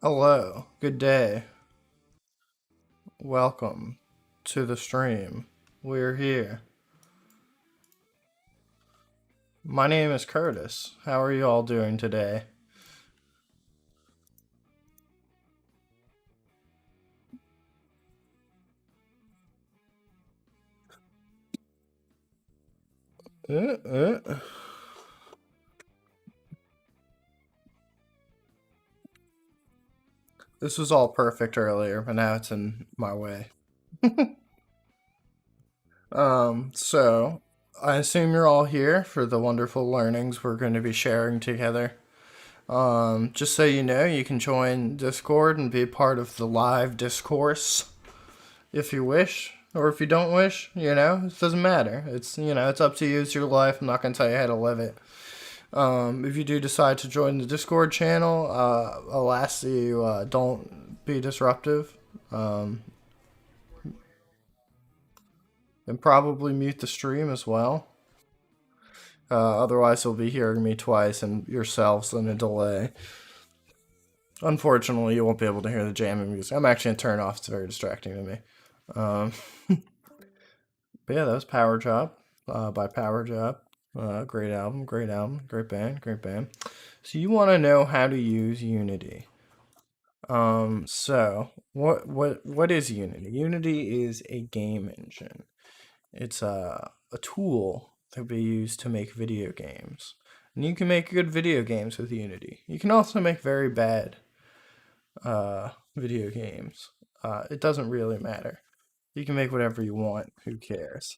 Hello, good day. Welcome to the stream. We're here. My name is Curtis. How are you all doing today? Uh, uh. This was all perfect earlier, but now it's in my way. So I assume you're all here for the wonderful learnings we're going to be sharing together. Just so you know, you can join Discord and be part of the live discourse if you wish, or if you don't wish. It doesn't matter. It's up to you. It's your life. I'm not going to tell you how to live it. If you do decide to join the Discord channel, I'll ask that you don't be disruptive. Um, and probably mute the stream as well. Otherwise, you'll be hearing me twice and yourselves in a delay. Unfortunately, you won't be able to hear the jamming music. I'm actually going to turn it off. It's very distracting to me. Um, but yeah, that was Power Job by Power Job. Great album, great album, great band, great band. So you want to know how to use Unity. So what is Unity? Unity is a game engine. It's a tool that we use to make video games. And you can make good video games with Unity. You can also make very bad video games. It doesn't really matter. You can make whatever you want. Who cares?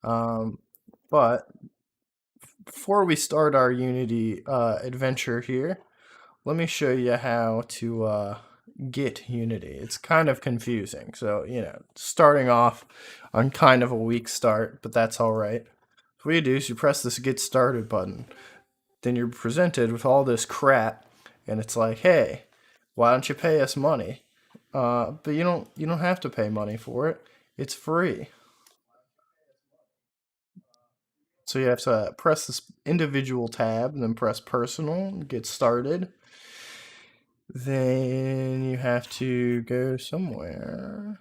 But before we start our Unity adventure here, let me show you how to get Unity. It's kind of confusing. So, starting off on kind of a weak start, but that's all right. What you do is you press this Get Started button. Then you're presented with all this crap, and it's like, hey, why don't you pay us money? But you don't have to pay money for it. It's free. So you have to press this individual tab and then press personal, get started. Then you have to go somewhere.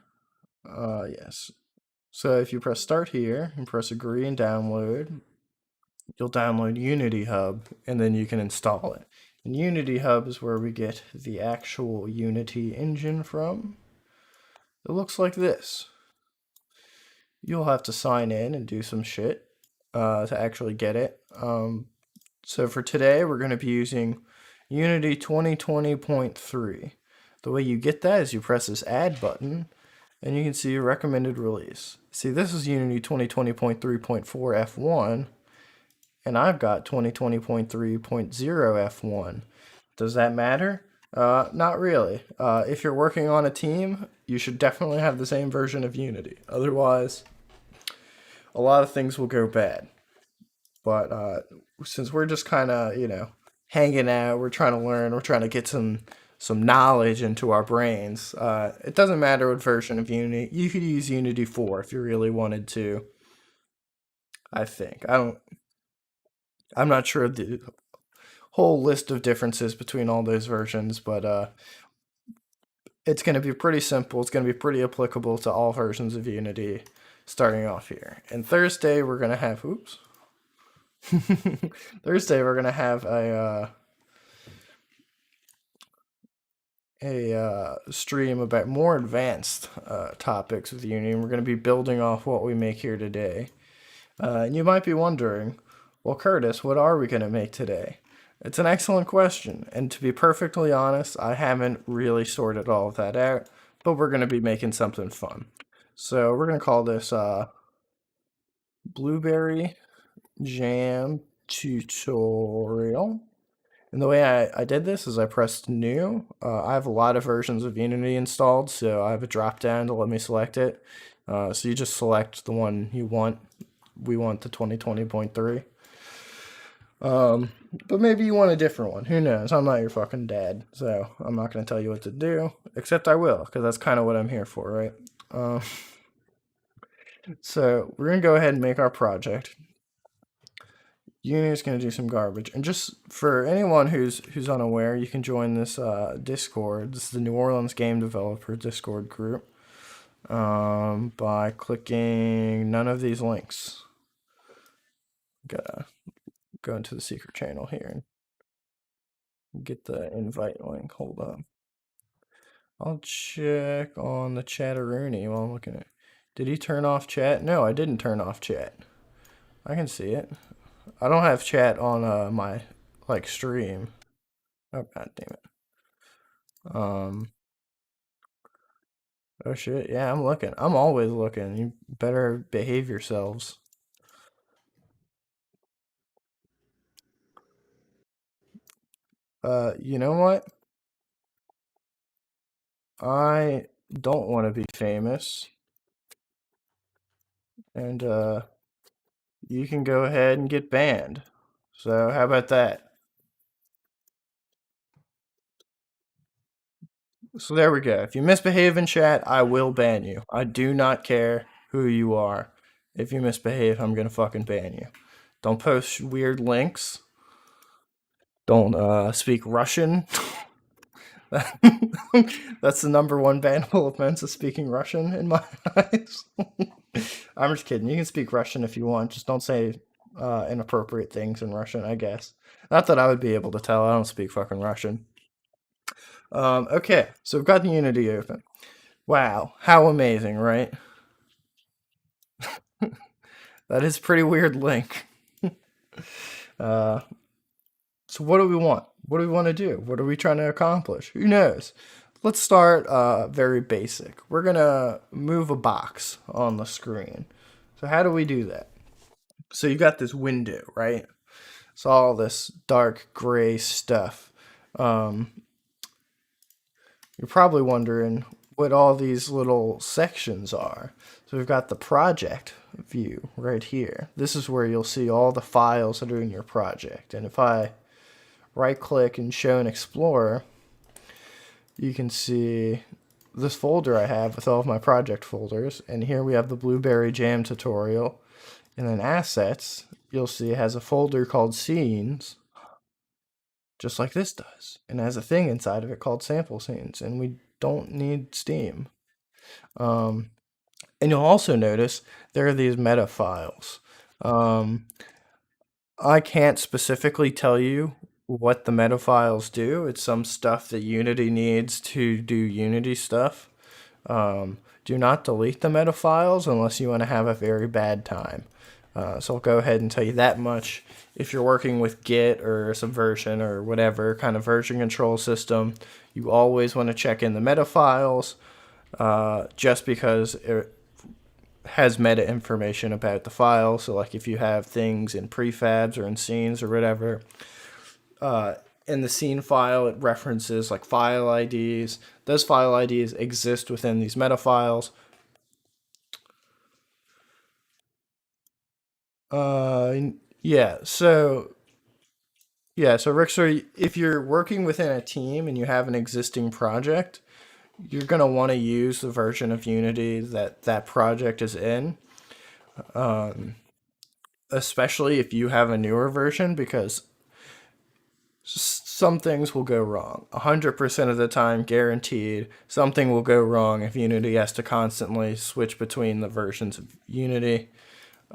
Yes. So if you press start here and press agree and download, you'll download Unity Hub and then you can install it. And Unity Hub is where we get the actual Unity engine from. It looks like this. You'll have to sign in and do some shit to actually get it. So for today, we're going to be using Unity 2020.3. The way you get that is you press this add button and you can see your recommended release. See, this is Unity 2020.3.4 F1 and I've got 2020.3.0 F1. Does that matter? Not really. If you're working on a team, you should definitely have the same version of Unity. Otherwise, a lot of things will go bad. But since we're just kind of, hanging out, we're trying to learn, we're trying to get some knowledge into our brains. It doesn't matter what version of Unity. You could use Unity 4 if you really wanted to. I think. I'm not sure the whole list of differences between all those versions, but it's going to be pretty simple. It's going to be pretty applicable to all versions of Unity starting off here. And Thursday, we're going to have, oops. Thursday, we're going to have a stream about more advanced topics with Unity. And we're going to be building off what we make here today. And you might be wondering, well, Curtis, what are we going to make today? It's an excellent question, and to be perfectly honest, I haven't really sorted all of that out, but we're going to be making something fun. So we're going to call this Blueberry Jam Tutorial. And the way I did this is I pressed New. I have a lot of versions of Unity installed, so I have a drop down to let me select it. So you just select the one you want. We want the 2020.3. But maybe you want a different one. Who knows? I'm not your fucking dad, so I'm not going to tell you what to do. Except I will, because that's kind of what I'm here for, right? So we're going to go ahead and make our project. Unity's going to do some garbage. And just for anyone who's unaware, you can join this Discord. This is the New Orleans Game Developer Discord group by clicking none of these links. Gotta go into the secret channel here and get the invite link. Hold on. I'll check on the Chatteroony while I'm looking at. Did he turn off chat? No, I didn't turn off chat. I can see it. I don't have chat on my stream. Oh god damn it. Oh shit, yeah, I'm looking. I'm always looking. You better behave yourselves. You know what? I don't want to be famous. And you can go ahead and get banned. So how about that? So there we go. If you misbehave in chat, I will ban you. I do not care who you are. If you misbehave, I'm gonna fucking ban you. Don't post weird links. Don't speak Russian. That's the number one bannable offense, is speaking Russian in my eyes. I'm just kidding. You can speak Russian if you want. Just don't say inappropriate things in Russian, I guess. Not that I would be able to tell. I don't speak fucking Russian. Okay, so we've got the Unity open. Wow, how amazing, right? That is a pretty weird link. uh, so what do we want? What do we want to do? What are we trying to accomplish? Who knows? Let's start very basic. We're gonna move a box on the screen. So how do we do that? So you got this window, right? It's all this dark gray stuff. Um, you're probably wondering what all these little sections are. So we've got the project view right here. This is where you'll see all the files that are in your project. And if I right click and show in Explorer, you can see this folder I have with all of my project folders. And here we have the Blueberry Jam tutorial. And then assets, you'll see it has a folder called scenes, just like this does. And has a thing inside of it called sample scenes. And we don't need Steam. And you'll also notice there are these meta files. I can't specifically tell you what the meta files do. It's some stuff that Unity needs to do Unity stuff. Do not delete the meta files unless you want to have a very bad time. So I'll go ahead and tell you that much. If you're working with Git or Subversion or whatever kind of version control system, you always want to check in the meta files, just because it has meta information about the file. So like if you have things in prefabs or in scenes or whatever, in the scene file it references like file IDs. Those file IDs exist within these meta files. Yeah, so Rick, so if you're working within a team and you have an existing project, you're going to want to use the version of Unity that that project is in, especially if you have a newer version, because some things will go wrong. 100% of the time, guaranteed, something will go wrong if Unity has to constantly switch between the versions of Unity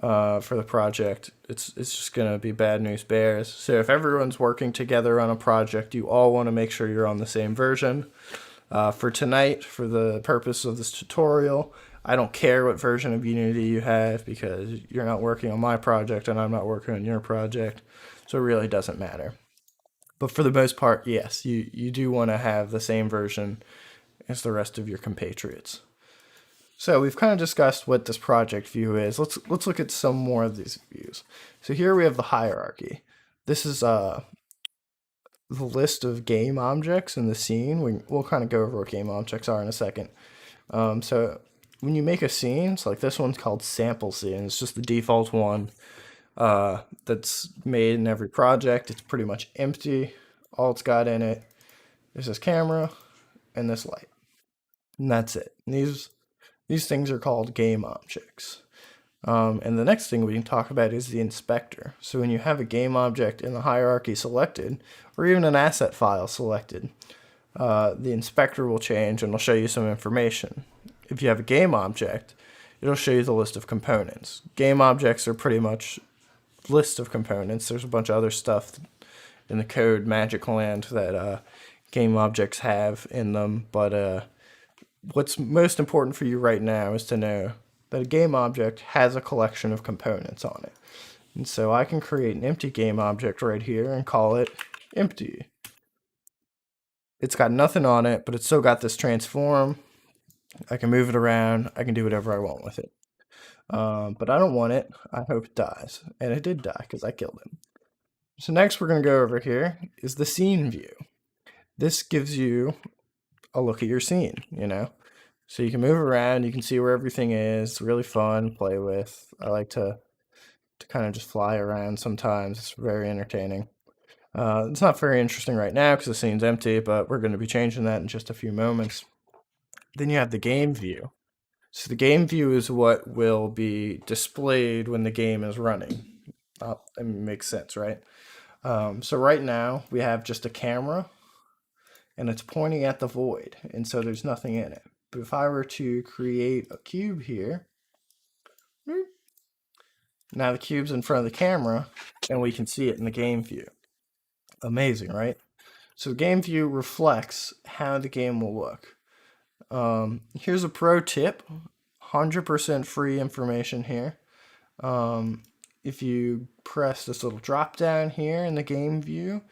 for the project. It's just going to be bad news bears. So if everyone's working together on a project, you all want to make sure you're on the same version. For tonight, for the purpose of this tutorial, I don't care what version of Unity you have, because you're not working on my project and I'm not working on your project, so it really doesn't matter. But for the most part, yes, you do want to have the same version as the rest of your compatriots. So we've kind of discussed what this project view is. Let's look at some more of these views. So here we have the hierarchy. This is the list of game objects in the scene. We'll kind of go over what game objects are in a second. So when you make a scene, so like this one's called sample scene. It's just the default one that's made in every project. It's pretty much empty. All it's got in it is this camera and this light, and that's it. And these things are called game objects. And the next thing we can talk about is the inspector. So when you have a game object in the hierarchy selected, or even an asset file selected, the inspector will change and it'll show you some information. If you have a game object, it'll show you the list of components. Game objects are pretty much list of components. There's a bunch of other stuff in the code Magic Land that game objects have in them, but what's most important for you right now is to know that a game object has a collection of components on it. And so I can create an empty game object right here and call it empty. It's got nothing on it, but it's still got this transform. I can move it around. I can do whatever I want with it. But I don't want it. I hope it dies. And it did die because I killed him. So next we're going to go over here is the scene view. This gives you a look at your scene, you know? So you can move around, you can see where everything is. It's really fun to play with. I like to kind of just fly around sometimes. It's very entertaining. It's not very interesting right now because the scene's empty, but we're going to be changing that in just a few moments. Then you have the game view. So the game view is what will be displayed when the game is running. It makes sense, right? So right now we have just a camera and it's pointing at the void, and so there's nothing in it. But if I were to create a cube here, now the cube's in front of the camera and we can see it in the game view. Amazing, right? So the game view reflects how the game will look. Here's a pro tip, 100% free information here. If you press this little drop down here in the game view,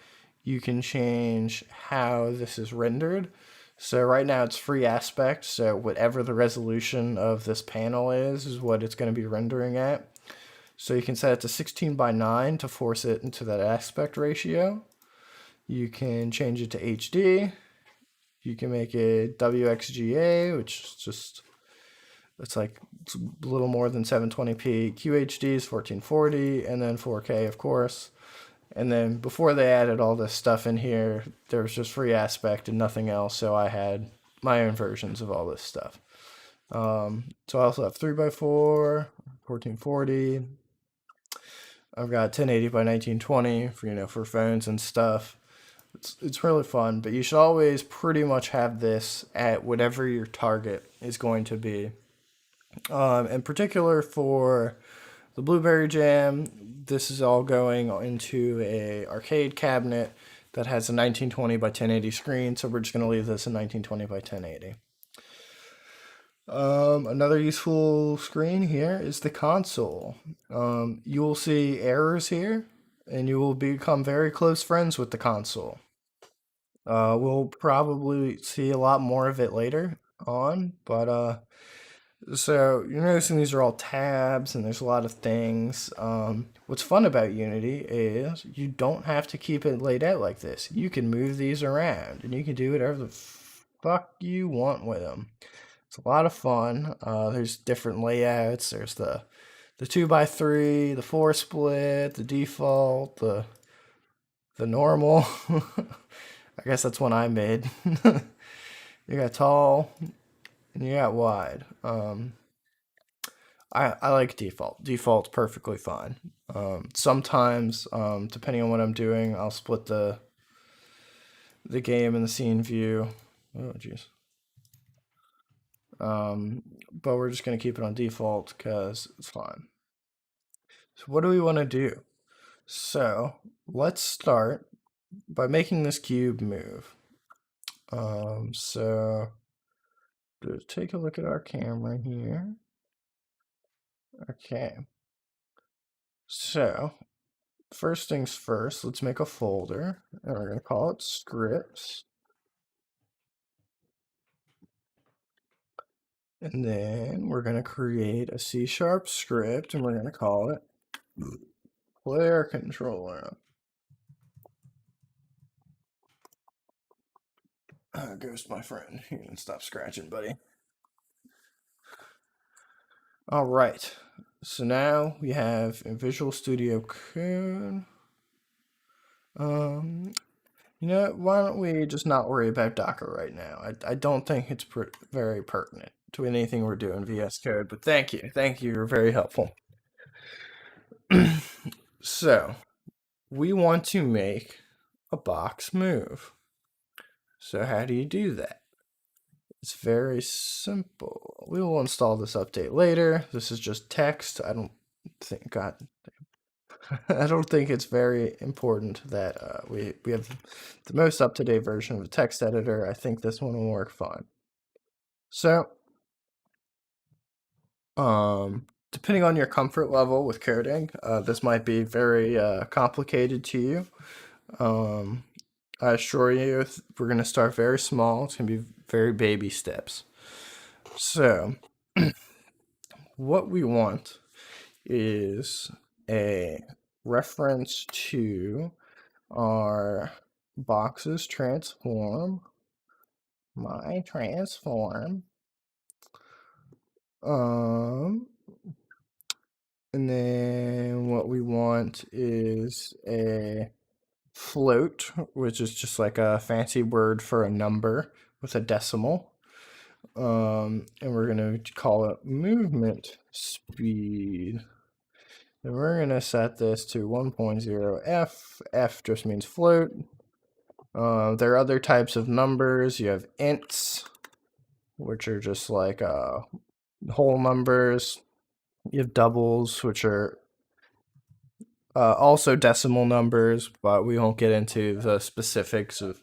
you can change how this is rendered. So right now it's free aspect, so whatever the resolution of this panel is what it's going to be rendering at. So you can set it to 16:9 to force it into that aspect ratio. You can change it to HD. You can make it WXGA, which is just, it's like it's a little more than 720p. QHD is 1440, and then 4K, of course. And then before they added all this stuff in here, there was just free aspect and nothing else. So I had my own versions of all this stuff. So I also have 3x4, 1440. I've got 1080 by 1920 for for phones and stuff. It's really fun, but you should always pretty much have this at whatever your target is going to be. In particular for the Blueberry Jam, this is all going into a arcade cabinet that has a 1920 by 1080 screen, so we're just going to leave this in 1920 by 1080. Another useful screen here is the console. You will see errors here, and you will become very close friends with the console. We'll probably see a lot more of it later on, but so you're noticing these are all tabs and there's a lot of things. What's fun about Unity is you don't have to keep it laid out like this. You can move these around and you can do whatever the fuck you want with them. It's a lot of fun. There's different layouts. There's the 2x3, the 4 split, the default, the normal. I guess that's one I made. You got tall and you got wide. I like default. Default's perfectly fine. Sometimes, depending on what I'm doing, I'll split the game and the scene view. Oh, jeez. But we're just gonna keep it on default because it's fine. So what do we want to do? So let's start by making this cube move. So just take a look at our camera here. Okay. So first things first, let's make a folder, and we're going to call it scripts. And then we're going to create a C# script, and we're going to call it player controller. Ghost, my friend, you can stop scratching, buddy. All right, so now we have in Visual Studio Code. Why don't we just not worry about Docker right now? I don't think it's very pertinent to anything we're doing VS Code, but thank you. Thank you. You're very helpful. So, we want to make a box move. So, how do you do that? It's very simple. We will install this update later. This is just text. I don't think, God, I don't think it's very important that we have the most up-to-date version of a text editor. I think this one will work fine. So, depending on your comfort level with coding, this might be very complicated to you. I assure you, we're going to start very small. It's going to be very baby steps. So, what we want is a reference to our boxes transform, my transform, and then what we want is a float, which is just like a fancy word for a number with a decimal. And we're going to call it movement speed. And we're going to set this to 1.0 f. F just means float. There are other types of numbers. You have ints, which are just like whole numbers. You have doubles, which are also decimal numbers, but we won't get into the specifics of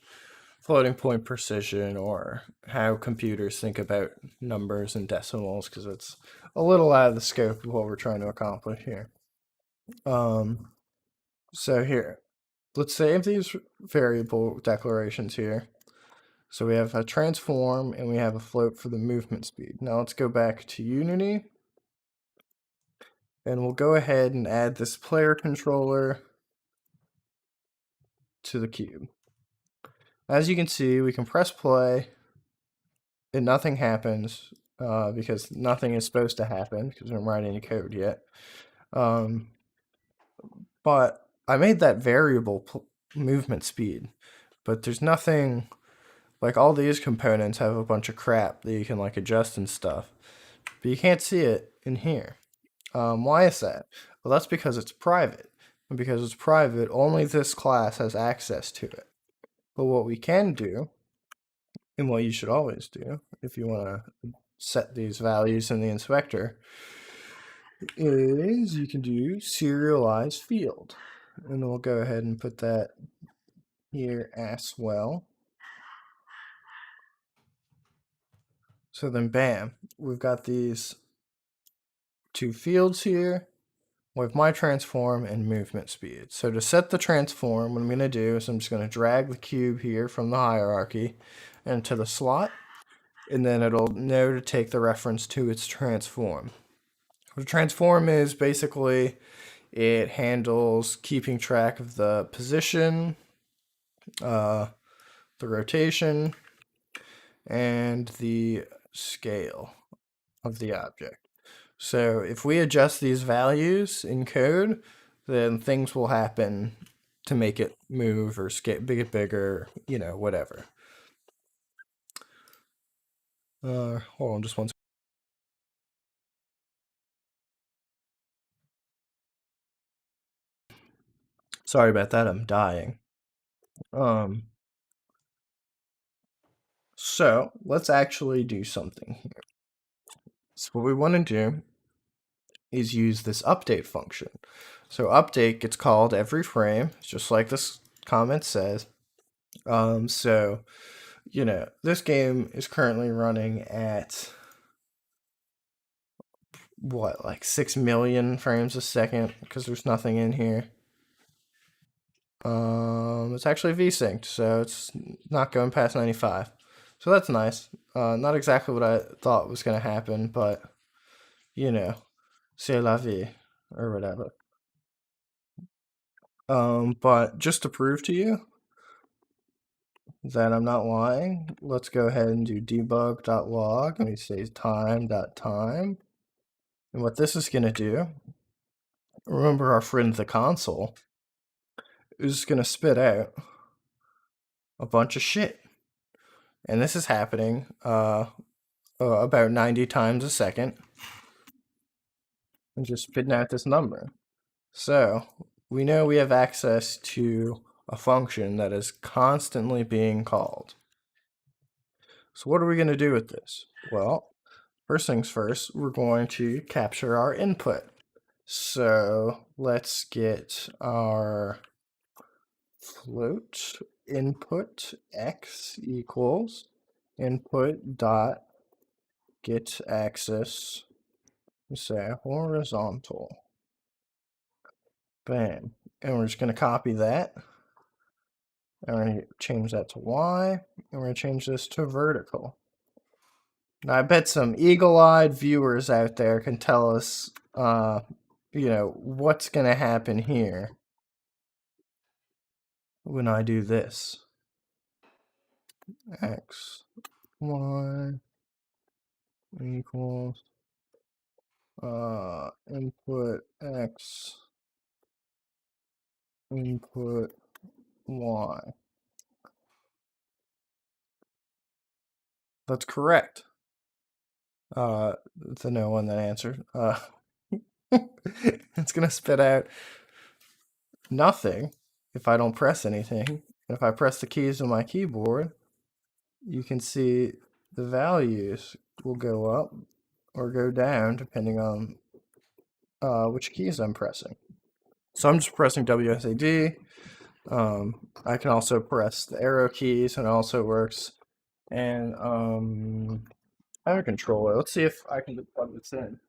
floating point precision or how computers think about numbers and decimals, because it's a little out of the scope of what we're trying to accomplish here. So here, let's save these variable declarations here. So we have a transform and we have a float for the movement speed. Now let's go back to Unity. And we'll go ahead and add this player controller to the cube. As you can see, we can press play and nothing happens because nothing is supposed to happen because we don't write any code yet. But I made that variable movement speed, but there's nothing, like all these components have a bunch of crap that you can like adjust and stuff, but you can't see it in here. Why is that? Well, that's because it's private. And because it's private, only this class has access to it. But what we can do, and what you should always do if you want to set these values in the inspector, is you can do serialize field. And we'll go ahead and put that here as well. So then bam, we've got these two fields here with my transform and movement speed. So to set the transform, what I'm going to do is I'm just going to drag the cube here from the hierarchy into the slot, and then it'll know to take the reference to its transform. What a transform is basically it handles keeping track of the position, the rotation, and the scale of the object. So if we adjust these values in code, then things will happen to make it move or get bigger, you know, whatever. Hold on just one second. Sorry about that, I'm dying. So let's actually do something here. So what we want to do is use this update function. So update gets called every frame, just like this comment says. So, you know, this game is currently running at what, like 6 million frames a second because there's nothing in here. It's actually V-synced, so it's not going past 95. So that's nice. Not exactly what I thought was going to happen, but, you know, c'est la vie, or whatever. But just to prove to you that I'm not lying, let's go ahead and do debug.log, and we say time.time. And what this is going to do, remember our friend the console, is going to spit out a bunch of shit. And this is happening about 90 times a second. And just spitting out this number. So we know we have access to a function that is constantly being called. So what are we going to do with this? Well, first things first, we're going to capture our input. So let's get our float input x equals input dot get axis, say horizontal. Bam. And we're just going to copy that. And we're going to change that to y. And we're going to change this to vertical. Now, I bet some eagle-eyed viewers out there can tell us, you know, what's going to happen here when I do this. X, Y equals input X, input Y. That's correct. It's a no one that answered. It's gonna spit out nothing if I don't press anything. If I press the keys on my keyboard, you can see the values will go up or go down depending on which keys I'm pressing. So I'm just pressing WSAD. I can also press the arrow keys and it also works. And I have a controller. Let's see if I can plug this in.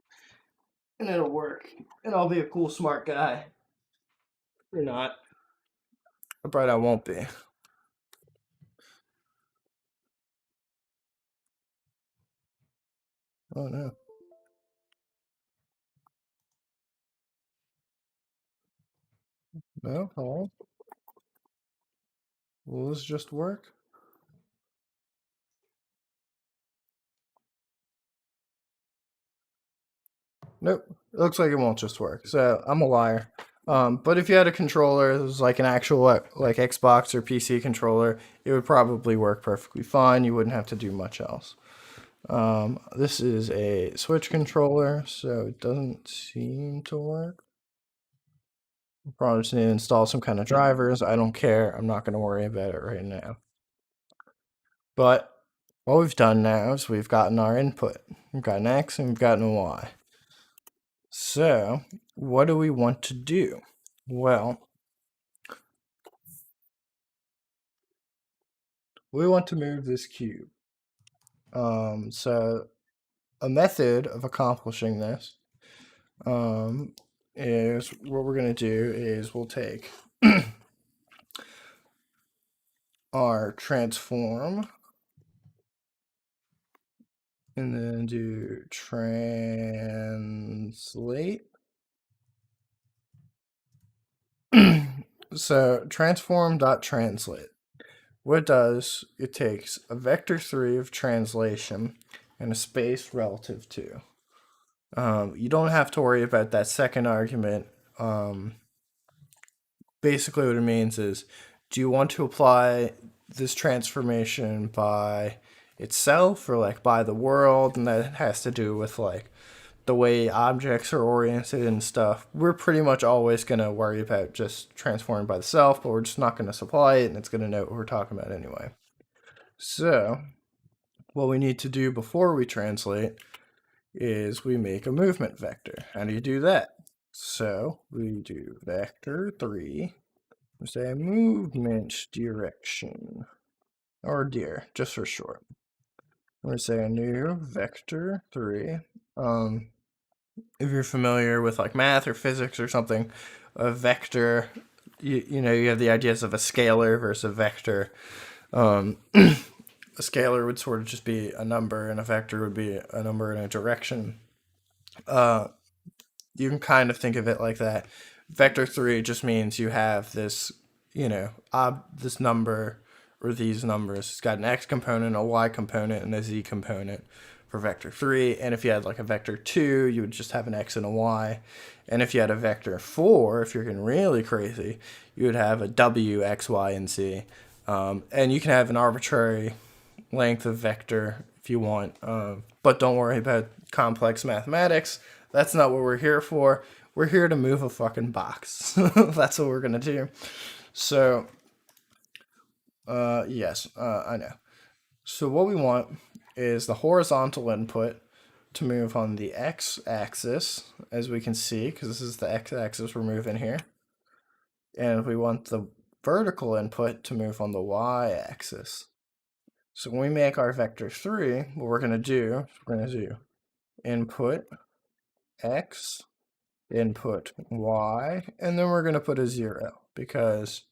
And it'll work. And I'll be a cool, smart guy. Or not. But I won't be. Oh no. No, hold. Will this just work? Nope. It looks like it won't just work. So I'm a liar. But if you had a controller that was like an actual like Xbox or PC controller, it would probably work perfectly fine. You wouldn't have to do much else. This is a Switch controller, so it doesn't seem to work. Probably just need to install some kind of drivers. I don't care. I'm not going to worry about it right now. But what we've done now is we've gotten our input. We've got an X and we've got an Y. So what do we want to do? Well, we want to move this cube. So a method of accomplishing this is what we're going to do is we'll take our transform and then do translate. So transform.translate. What it does, it takes a vector 3 of translation and a space relative to. You don't have to worry about that second argument. Basically what it means is, do you want to apply this transformation by itself or like by the world? And that has to do with like the way objects are oriented and stuff. We're pretty much always going to worry about just transforming by the self, but we're just not going to supply it and it's going to know what we're talking about anyway. So what we need to do before we translate is we make a movement vector. How do you do that? So we do vector 3, we say movement direction, or dir, just for short. We say a new vector 3. If you're familiar with like math or physics or something, a vector, you know, you have the ideas of a scalar versus a vector. A scalar would sort of just be a number, and a vector would be a number in a direction. You can kind of think of it like that. Vector 3 just means you have this, you know, this number or these numbers. It's got an x component, a y component, and a z component for vector 3. And if you had like a vector 2, you would just have an x and a y. And if you had a vector 4, if you're getting really crazy, you would have a w, x, y, and z. And you can have an arbitrary length of vector if you want, but don't worry about complex mathematics. That's not what we're here for. We're here to move a fucking box. That's what we're gonna do. So, yes, I know. So what we want is the horizontal input to move on the x-axis, as we can see, because this is the x-axis we're moving here. And we want the vertical input to move on the y-axis. So when we make our vector 3, what we're going to do input x, input y, and then we're going to put a 0 because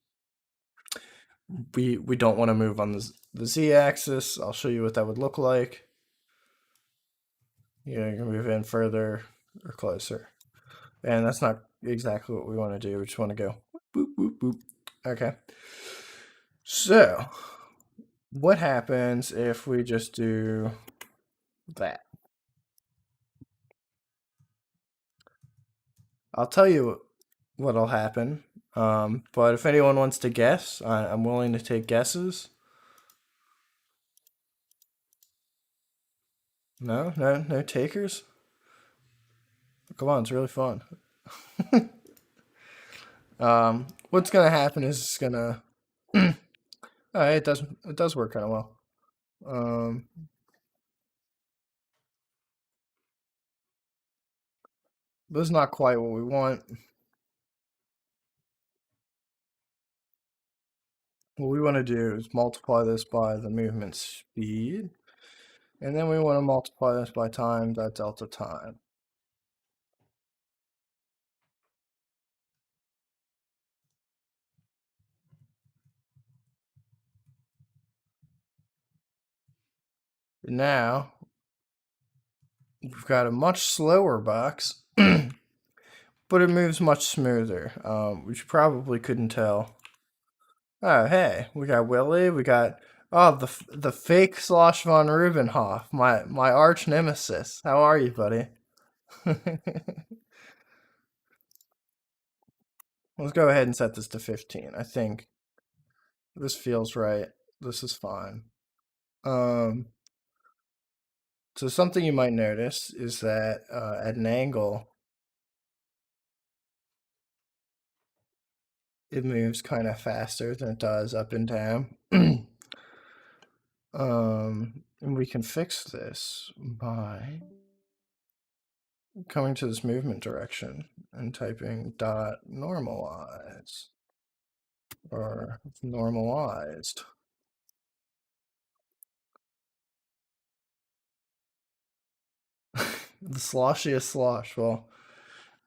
we don't want to move on the z-axis. I'll show you what that would look like. You can move in further or closer. And that's not exactly what we want to do. We just want to go boop, boop, boop. Okay. So what happens if we just do that? I'll tell you what'll happen. But if anyone wants to guess, I'm willing to take guesses. No takers. Come on, it's really fun. What's gonna happen is it's gonna. Oh, it does work kind of well. Um, but it's not quite what we want. What we want to do is multiply this by the movement speed, and then we want to multiply this by time, that delta time. Now, we've got a much slower box, but it moves much smoother, which you probably couldn't tell. Oh, hey, we got Willie, we got, oh, the fake Slosh von Rubenhoff, my arch nemesis. How are you, buddy? Let's go ahead and set this to 15. I think this feels right. This is fine. Um, so something you might notice is that at an angle, it moves kind of faster than it does up and down. And we can fix this by coming to this movement direction and typing dot normalize or normalized. The sloshiest slosh. Well,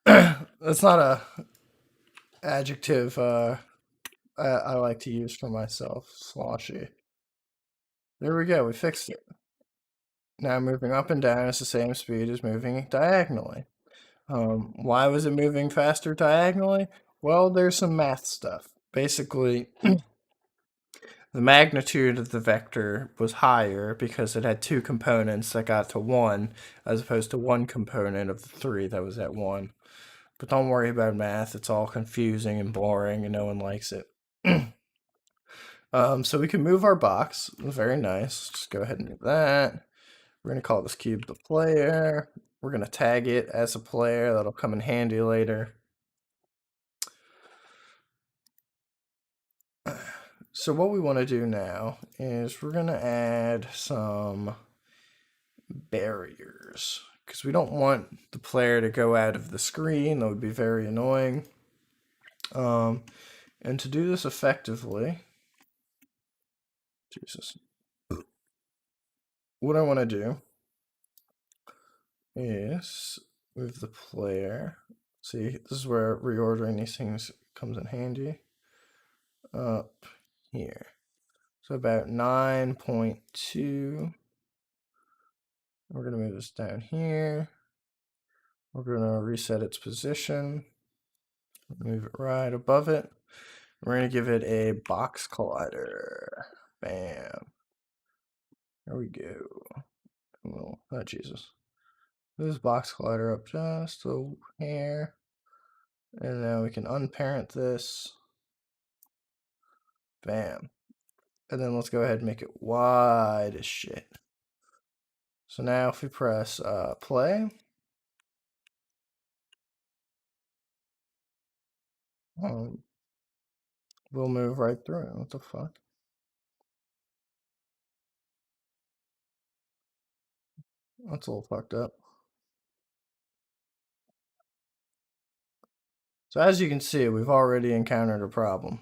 that's not a adjective I like to use for myself. Sloshy. There we go. We fixed it. Now moving up and down is the same speed as moving diagonally. Why was it moving faster diagonally? Well, there's some math stuff. Basically, the magnitude of the vector was higher because it had two components that got to 1, as opposed to one component of the 3 that was at 1. But don't worry about math. It's all confusing and boring, and no one likes it. So we can move our box. Very nice. Just go ahead and move that. We're going to call this cube the player. We're going to tag it as a player. That'll come in handy later. So what we want to do now is we're going to add some barriers because we don't want the player to go out of the screen. That would be very annoying. And to do this effectively, Jesus, what I want to do is move the player. See, this is where reordering these things comes in handy. Up here. So about 9.2. We're going to move this down here. We're going to reset its position. Move it right above it. We're going to give it a box collider. Bam. There we go. Oh, Jesus. This box collider up just over here. And now we can unparent this. Bam. And then let's go ahead and make it wide as shit. So now if we press play, we'll move right through it. What the fuck? That's a little fucked up. So as you can see, we've already encountered a problem.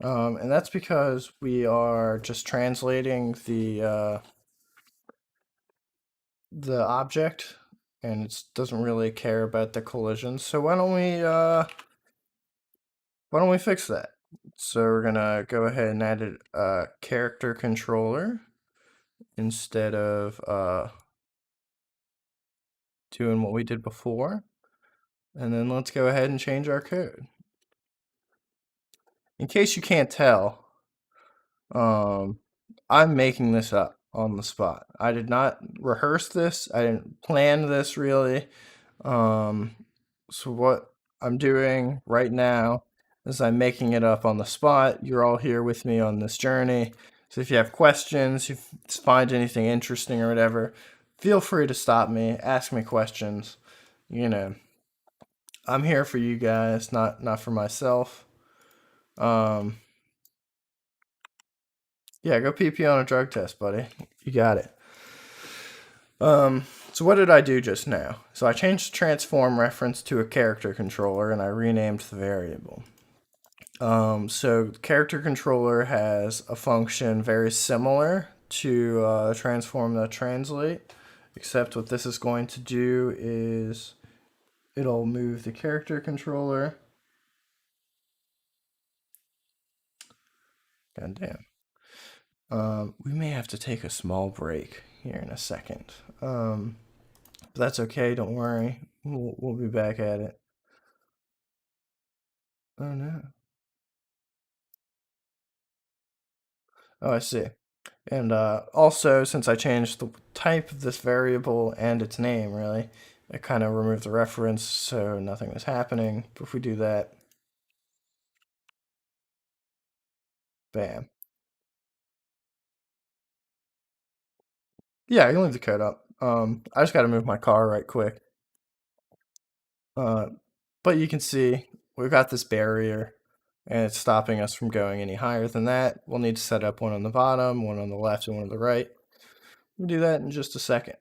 And that's because we are just translating the object, and it doesn't really care about the collisions. So why don't we fix that? So we're gonna go ahead and add a character controller instead of doing what we did before. And then let's go ahead and change our code. In case you can't tell, I'm making this up on the spot. I did not rehearse this. I didn't plan this really. So what I'm doing right now is I'm making it up on the spot. You're all here with me on this journey. So if you have questions, if you find anything interesting or whatever, feel free to stop me, ask me questions. You know, I'm here for you guys, not for myself. Um, yeah, go PP on a drug test, buddy. You got it. So what did I do just now? So I changed the transform reference to a character controller and I renamed the variable. So character controller has a function very similar to transform.translate, except what this is going to do is it'll move the character controller. God damn. We may have to take a small break here in a second. But that's okay. Don't worry. We'll be back at it. Oh no. Oh, I see. And also, since I changed the type of this variable and its name, really, it kind of removed the reference, so nothing was happening. But if we do that, bam. Yeah, I can leave the code up. I just got to move my car right quick. Uh, but you can see we've got this barrier, and it's stopping us from going any higher than that. We'll need to set up one on the bottom, one on the left, and one on the right. We'll do that in just a second.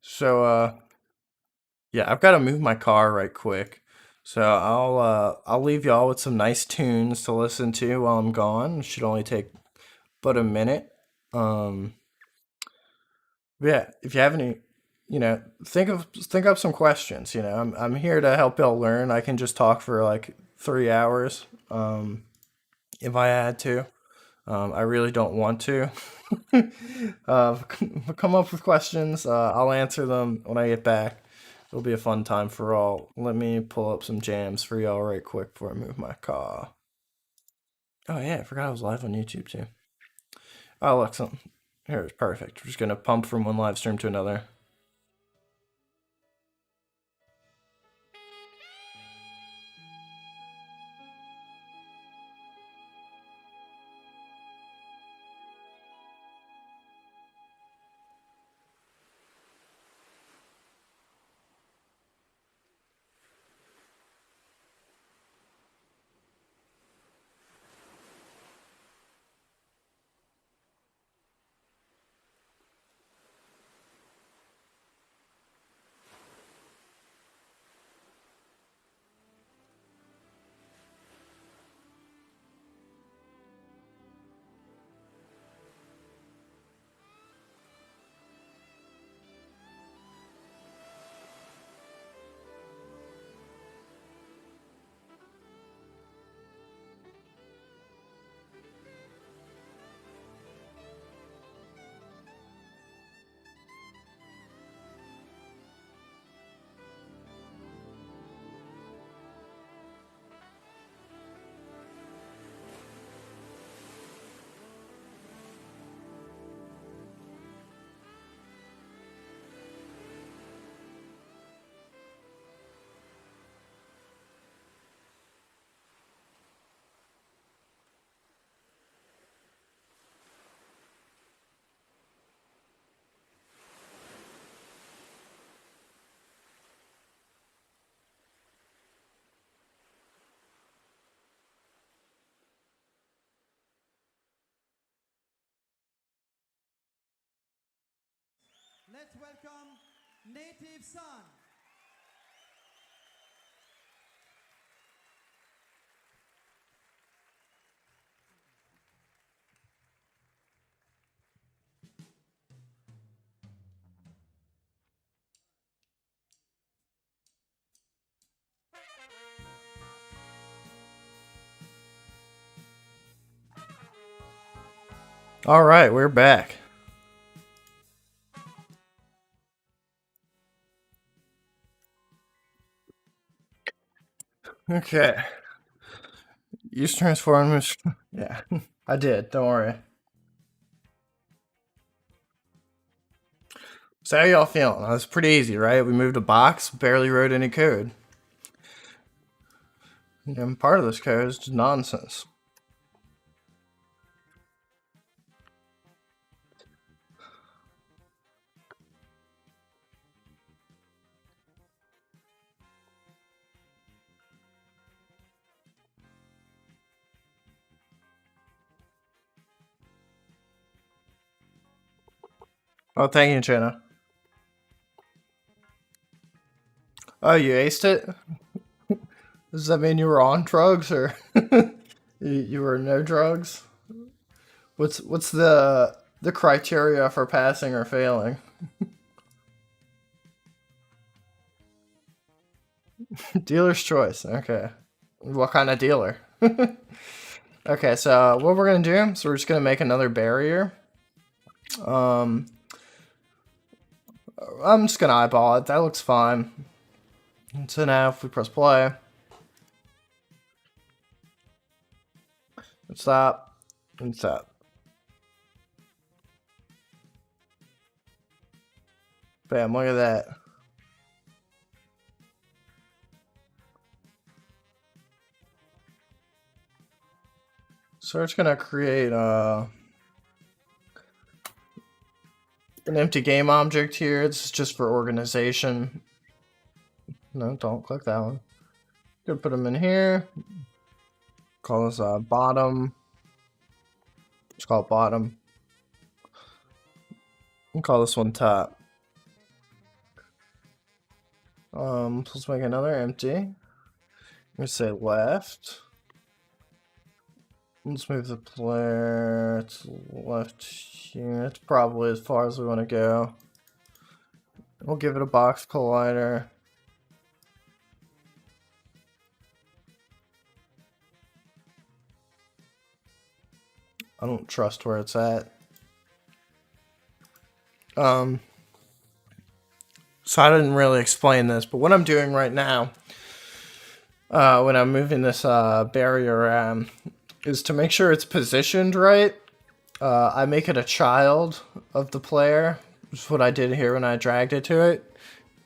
So, yeah, I've got to move my car right quick. So I'll leave y'all with some nice tunes to listen to while I'm gone. It should only take but a minute. Um, yeah, if you have any, think up some questions. I'm here to help y'all learn. I can just talk for like 3 hours, if I had to. I really don't want to. Come up with questions. I'll answer them when I get back. It'll be a fun time for all. Let me pull up some jams for y'all right quick before I move my car. Oh yeah, I forgot I was live on YouTube too. Oh look, something here is perfect. We're just gonna pump from one live stream to another. Let's welcome Native Son. All right, we're back. Okay. Use transformers. Yeah, I did. Don't worry. So how y'all feeling? That's pretty easy, right? We moved a box, barely wrote any code. And part of this code is just nonsense. Oh, thank you, Jenna. Oh, you aced it? Does that mean you were on drugs or you were no drugs? What's the criteria for passing or failing? Dealer's choice. Okay. What kind of dealer? Okay, so what we're gonna do? So we're just gonna make another barrier. Um, I'm just gonna eyeball it. That looks fine. So now if we press play, stop, and stop. Bam! Look at that. So we're just gonna create an empty game object here. This is just for organization. No, don't click that one. Gonna put them in here. Call this bottom. Just call it bottom. We'll call this one top. Let's make another empty. Let's say left. Let's move the player to left here. That's probably as far as we want to go. We'll give it a box collider. I don't trust where it's at. So I didn't really explain this, but what I'm doing right now, when I'm moving this barrier around, is to make sure it's positioned right. I make it a child of the player, which is what I did here when I dragged it to it.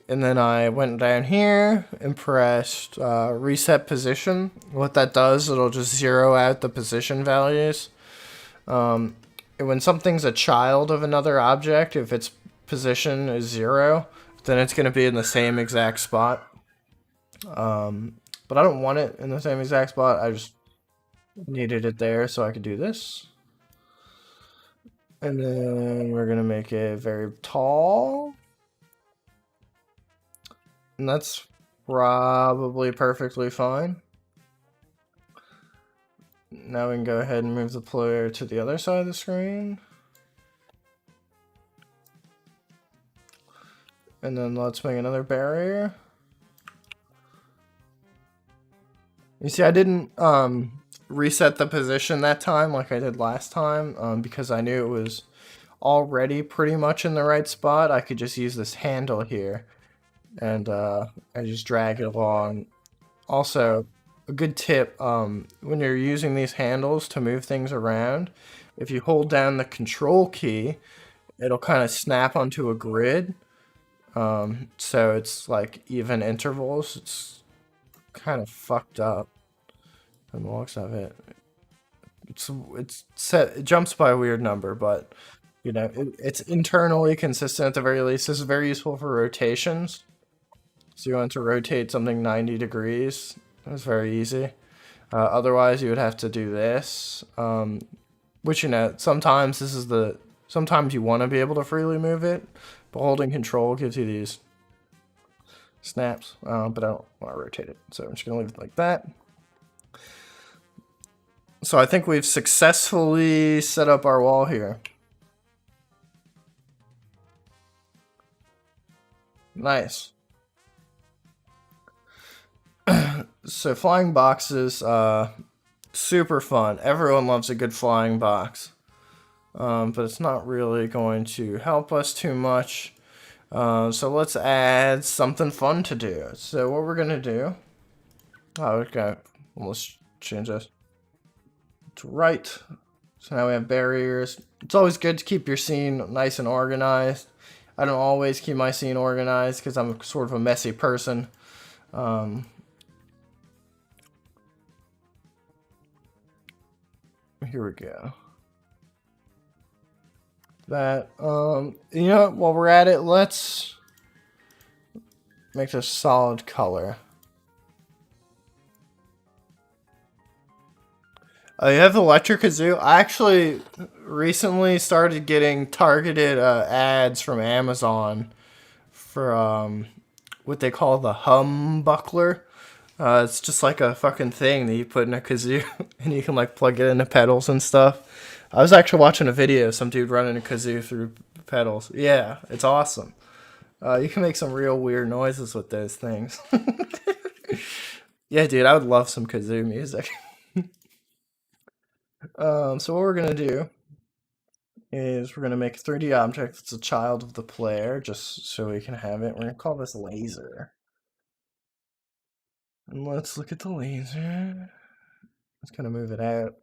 And then I went down here and pressed reset position. What that does, it'll just zero out the position values. And when something's a child of another object, if its position is 0, then it's going to be in the same exact spot. But I don't want it in the same exact spot. I just needed it there so I could do this. And then we're going to make it very tall. And that's probably perfectly fine. Now we can go ahead and move the player to the other side of the screen. And then let's make another barrier. You see, I didn't reset the position that time like I did last time because I knew it was already pretty much in the right spot. I could just use this handle here and I just drag it along. Also, a good tip, when you're using these handles to move things around, if you hold down the control key, it'll kind of snap onto a grid. So it's like even intervals. It's kind of fucked up from the looks of it. It's set, it jumps by a weird number, but you know, it's internally consistent at the very least. This is very useful for rotations. So you want to rotate something 90 degrees. That's very easy. Otherwise, you would have to do this, which, you know, sometimes sometimes you want to be able to freely move it, but holding control gives you these snaps, but I don't want to rotate it. So I'm just going to leave it like that. So I think we've successfully set up our wall here. Nice. So flying boxes, super fun. Everyone loves a good flying box. But it's not really going to help us too much. So let's add something fun to do. So what we're gonna do, okay, let's change this to right. So now we have barriers. It's always good to keep your scene nice and organized. I don't always keep my scene organized because I'm sort of a messy person. here we go. That, you know what, while we're at it, let's make this solid color. You have Electric Kazoo. I actually recently started getting targeted ads from Amazon for what they call the humbuckler. It's just like a fucking thing that you put in a kazoo and you can like plug it into pedals and stuff. I was actually watching a video of some dude running a kazoo through pedals. Yeah, it's awesome. You can make some real weird noises with those things. Yeah, dude, I would love some kazoo music. So what we're gonna do is we're gonna make a 3D object that's a child of the player, just so we can have it. We're gonna call this laser. And let's look at the laser. Let's kind of move it out.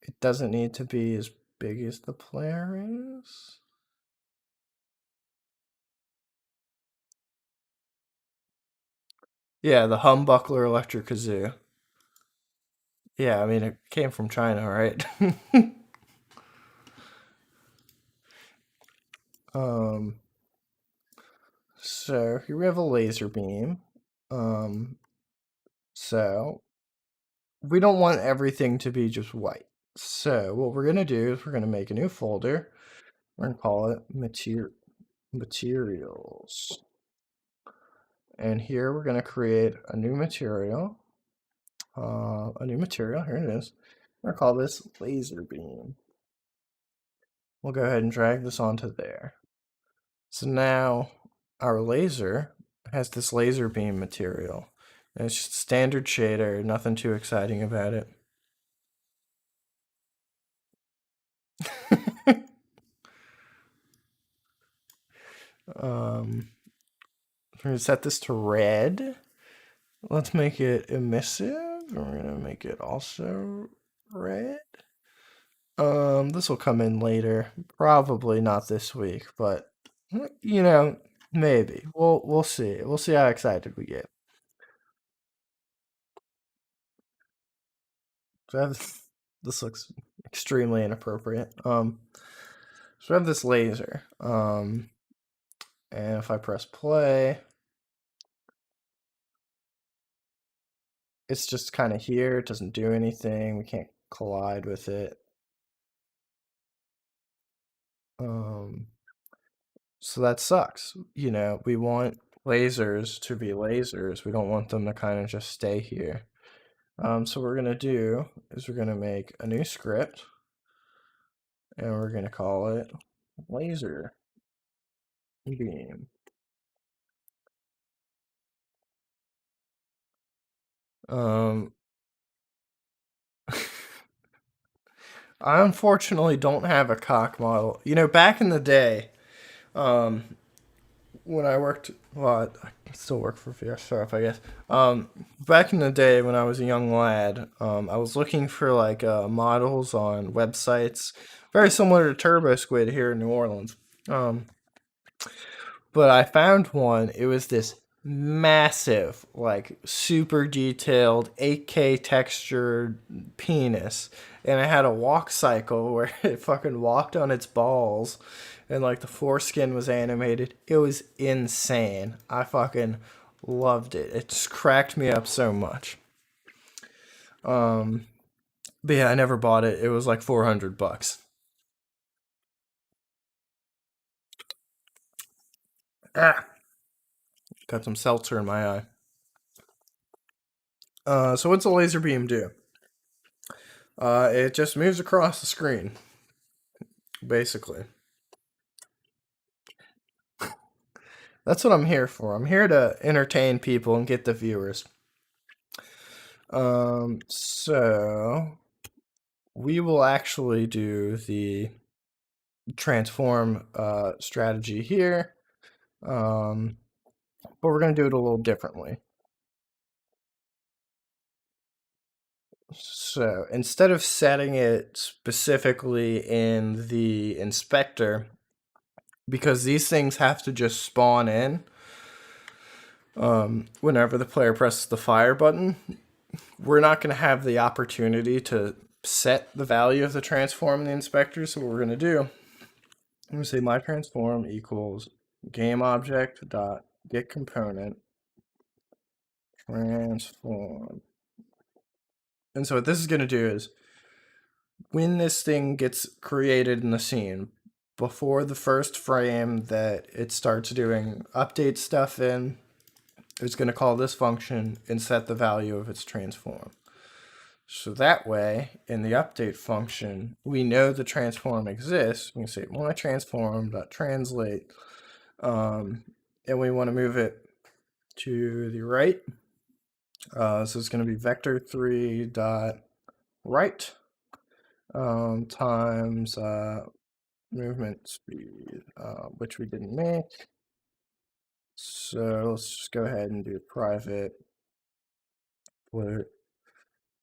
It doesn't need to be as big as the player is. Yeah, the humbuckler electric kazoo. Yeah, I mean, it came from China, right? So here we have a laser beam. So we don't want everything to be just white. So what we're gonna do is we're gonna make a new folder. We're gonna call it materials. And here we're gonna create a new material. Here it is. We're gonna call this laser beam. We'll go ahead and drag this onto there. So now our laser has this laser beam material. And it's just standard shader, nothing too exciting about it. We're gonna set this to red. Let's make it emissive. We're gonna make it also red. This will come in later. Probably not this week, but you know, maybe. We'll see. We'll see how excited we get. So this looks extremely inappropriate. So I have this laser. And if I press play, it's just kind of here. It doesn't do anything. We can't collide with it. So that sucks. You know, we want lasers to be lasers. We don't want them to kind of just stay here. So what we're gonna do is we're gonna make a new script, and we're gonna call it laser beam. I unfortunately don't have a cock model. You know, back in the day, when I worked, well, I still work for VSRF, I guess. Back in the day when I was a young lad, I was looking for like models on websites, very similar to Turbo Squid here in New Orleans. But I found one. It was this massive, like super detailed 8K textured penis, and it had a walk cycle where it fucking walked on its balls, and like the foreskin was animated. It was insane. I fucking loved it. It just cracked me up so much. But yeah, I never bought it. It was like $400. Ah, got some seltzer in my eye. So what's a laser beam do? It just moves across the screen, basically. That's what I'm here for. I'm here to entertain people and get the viewers. So we will actually do the transform strategy here, but we're going to do it a little differently. So instead of setting it specifically in the inspector, because these things have to just spawn in whenever the player presses the fire button, we're not going to have the opportunity to set the value of the transform in the inspector. So what we're going to do, I'm going to say my transform equals game object dot get component transform. And so what this is going to do is when this thing gets created in the scene, before the first frame that it starts doing update stuff in, it's going to call this function and set the value of its transform. So that way, in the update function, we know the transform exists. We can say my transform.translate, and we want to move it to the right. So it's going to be vector3 dot right times movement speed, which we didn't make. So let's just go ahead and do private float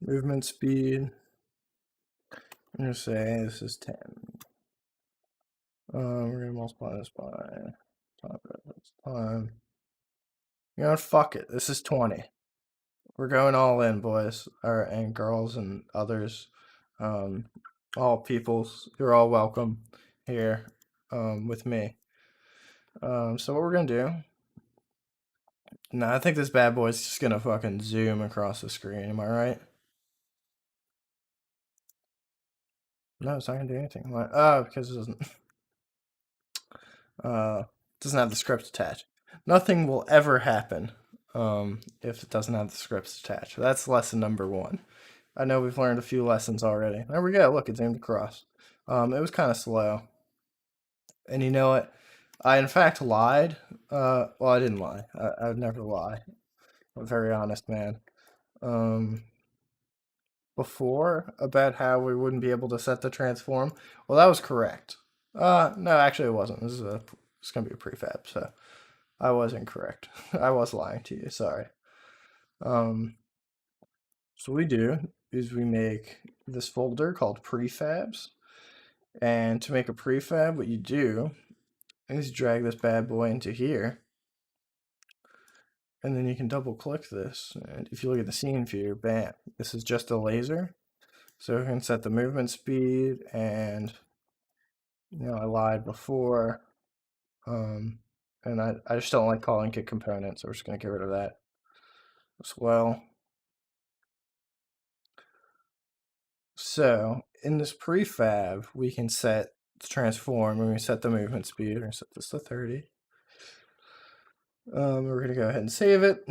movement speed. I'm going to say this is 10. We're going to multiply this by time. You know, fuck it. This is 20. We're going all in, boys, and girls and others. All peoples. You're all welcome here with me. So what we're going to do. Now, I think this bad boy's just going to fucking zoom across the screen. Am I right? No, it's not going to do anything. Why? Oh, because it doesn't have the script attached. Nothing will ever happen if it doesn't have the scripts attached. That's lesson number 1. I know we've learned a few lessons already. There we go. Look, it zoomed across. It was kind of slow. And you know what? I, in fact, lied. Well, I didn't lie. I would never lie. I'm a very honest man. Before, about how we wouldn't be able to set the transform. Well, that was correct. No, actually it wasn't. This is it's going to be a prefab, so I was incorrect. I was lying to you, sorry. So what we do is we make this folder called prefabs. And to make a prefab, what you do is drag this bad boy into here. And then you can double click this. And if you look at the scene view, bam, this is just a laser. So we can set the movement speed, and you know, I lied before. And I just don't like calling it components, so we're just going to get rid of that as well. So in this prefab, we can set the transform, and we set the movement speed. We're going to set this to 30. We're going to go ahead and save it.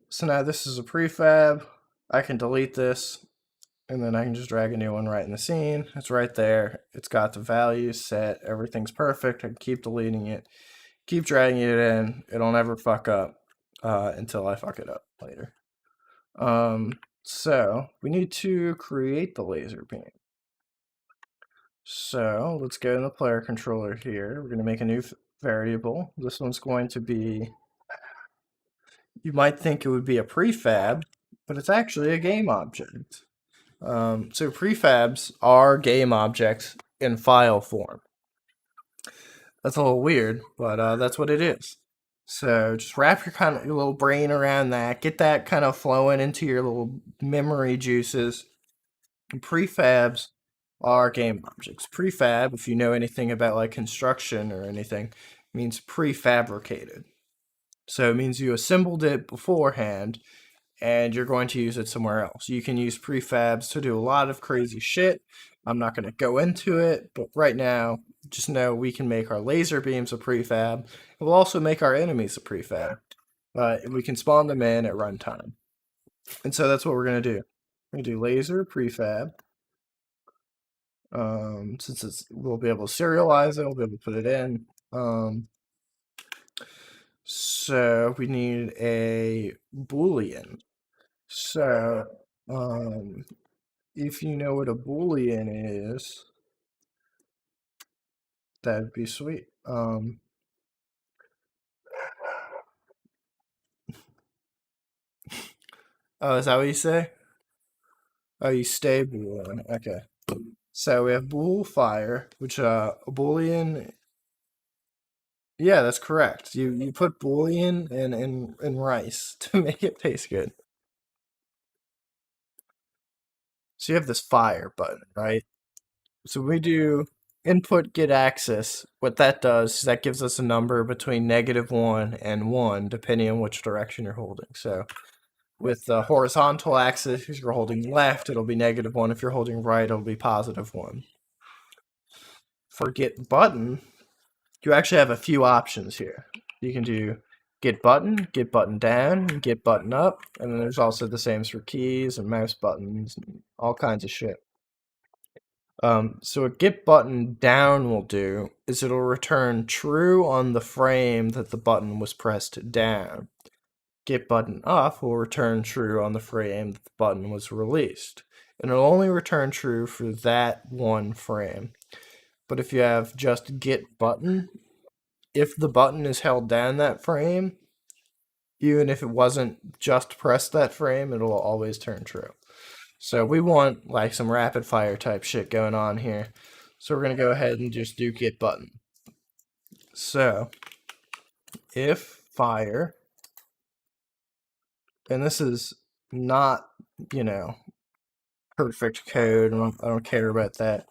So now this is a prefab. I can delete this, and then I can just drag a new one right in the scene. It's right there. It's got the values set. Everything's perfect. I can keep deleting it, keep dragging it in. It'll never fuck up until I fuck it up later. So we need to create the laser beam. So let's go in the player controller here. We're going to make a new variable. This one's going to be, you might think it would be a prefab, but it's actually a game object. So prefabs are game objects in file form. That's a little weird, but that's what it is. So just wrap your little brain around that. Get that kind of flowing into your little memory juices. Prefabs are game objects. Prefab, if you know anything about like construction or anything, means prefabricated. So it means you assembled it beforehand and you're going to use it somewhere else. You can use prefabs to do a lot of crazy shit. I'm not going to go into it, but right now, just know we can make our laser beams a prefab. We'll also make our enemies a prefab. We can spawn them in at runtime. And so that's what we're going to do. We're going to do laser prefab. Since we'll be able to serialize it, we'll be able to put it in. So we need a Boolean. So, if you know what a Boolean is, that'd be sweet. Oh, is that what you say? Oh, you stay Boolean. Okay. So we have bool fire, which a Boolean. Yeah, that's correct. You put Boolean in rice to make it taste good. So you have this fire button, right? So we do input get axis. What that does is that gives us a number between -1 and 1, depending on which direction you're holding. So with the horizontal axis, if you're holding left, it'll be -1. If you're holding right, it'll be +1. For get button, you actually have a few options here. You can do get button down, get button up, and then there's also the same for keys and mouse buttons and all kinds of shit. So a get button down will do is it'll return true on the frame that the button was pressed down. Get button up will return true on the frame that the button was released. And it'll only return true for that one frame. But if you have just get button, if the button is held down that frame, even if it wasn't just pressed that frame, it'll always turn true. So we want like some rapid fire type shit going on here. So we're going to go ahead and just do get button. So if fire, and this is not, perfect code. I don't care about that.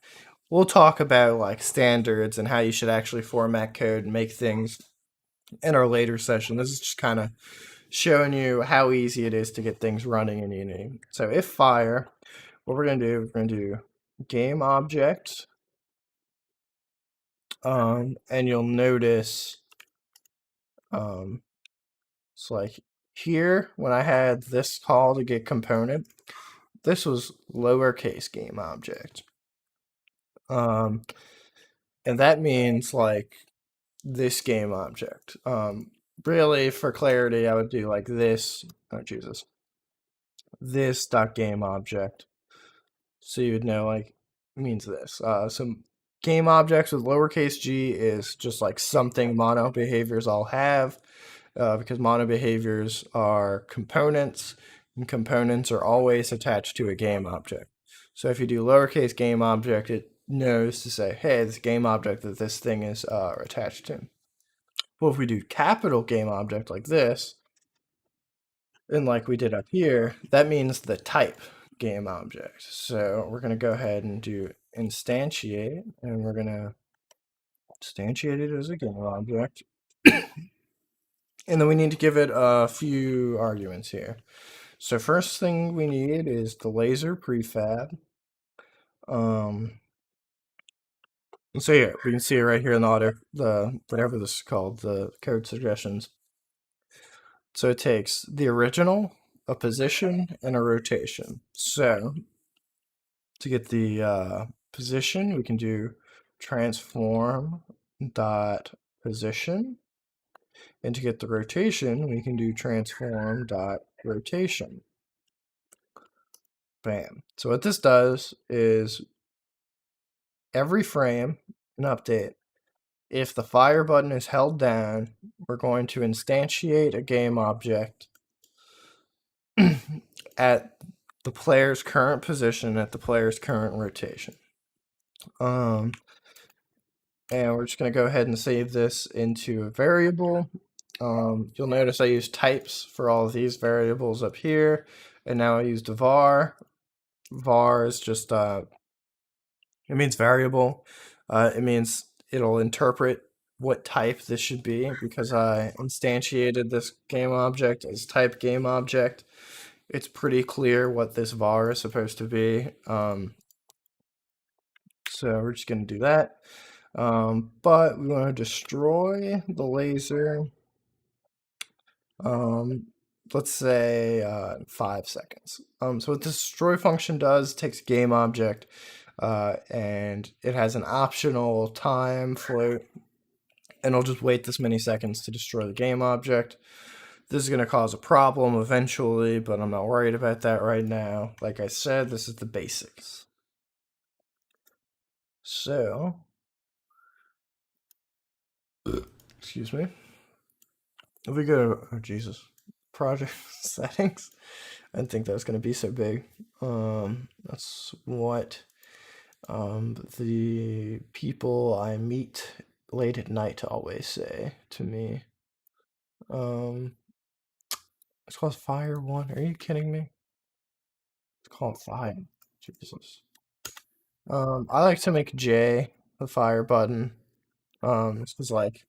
We'll talk about like standards and how you should actually format code and make things in our later session. This is just kind of showing you how easy it is to get things running in Unity. So if fire, what we're going to do, we're going to do game object. And you'll notice, it's like here, when I had this call to get component, this was lowercase game object. And that means like this game object. Really, for clarity, I would do like this. Oh, Jesus. This dot game object. So you would know like it means this. So game objects with lowercase g is just like something mono behaviors all have, because mono behaviors are components, and components are always attached to a game object. So if you do lowercase game object, it knows to say, hey, this game object that this thing is attached to. Well, if we do capital game object like this, and like we did up here, that means the type game object. So we're going to go ahead and do instantiate, and we're going to instantiate it as a game object. And then we need to give it a few arguments here. So first thing we need is the laser prefab. So yeah, we can see it right here in the whatever this is called, the code suggestions. So it takes the original, a position, and a rotation. So to get the position, we can do transform dot position. And to get the rotation, we can do transform dot rotation. Bam. So what this does is every frame, an update, if the fire button is held down, we're going to instantiate a game object at the player's current position at the player's current rotation. And we're just going to go ahead and save this into a variable. You'll notice I use types for all of these variables up here, and now I used var. Var is just it means variable. It means it'll interpret what type this should be, because I instantiated this game object as type game object. It's pretty clear what this var is supposed to be. So we're just going to do that. But we want to destroy the laser. Let's say 5 seconds. So what this destroy function does, takes a game object, and it has an optional time float, and it'll just wait this many seconds to destroy the game object. This is going to cause a problem eventually, but I'm not worried about that right now. Like I said, this is the basics. So, excuse me. If we go to, oh Jesus, project settings, I didn't think that was going to be so big. That's what the people I meet late at night always say to me. It's called Fire 1. Are you kidding me? It's called Fire. Jesus. I like to make J the fire button. This was like,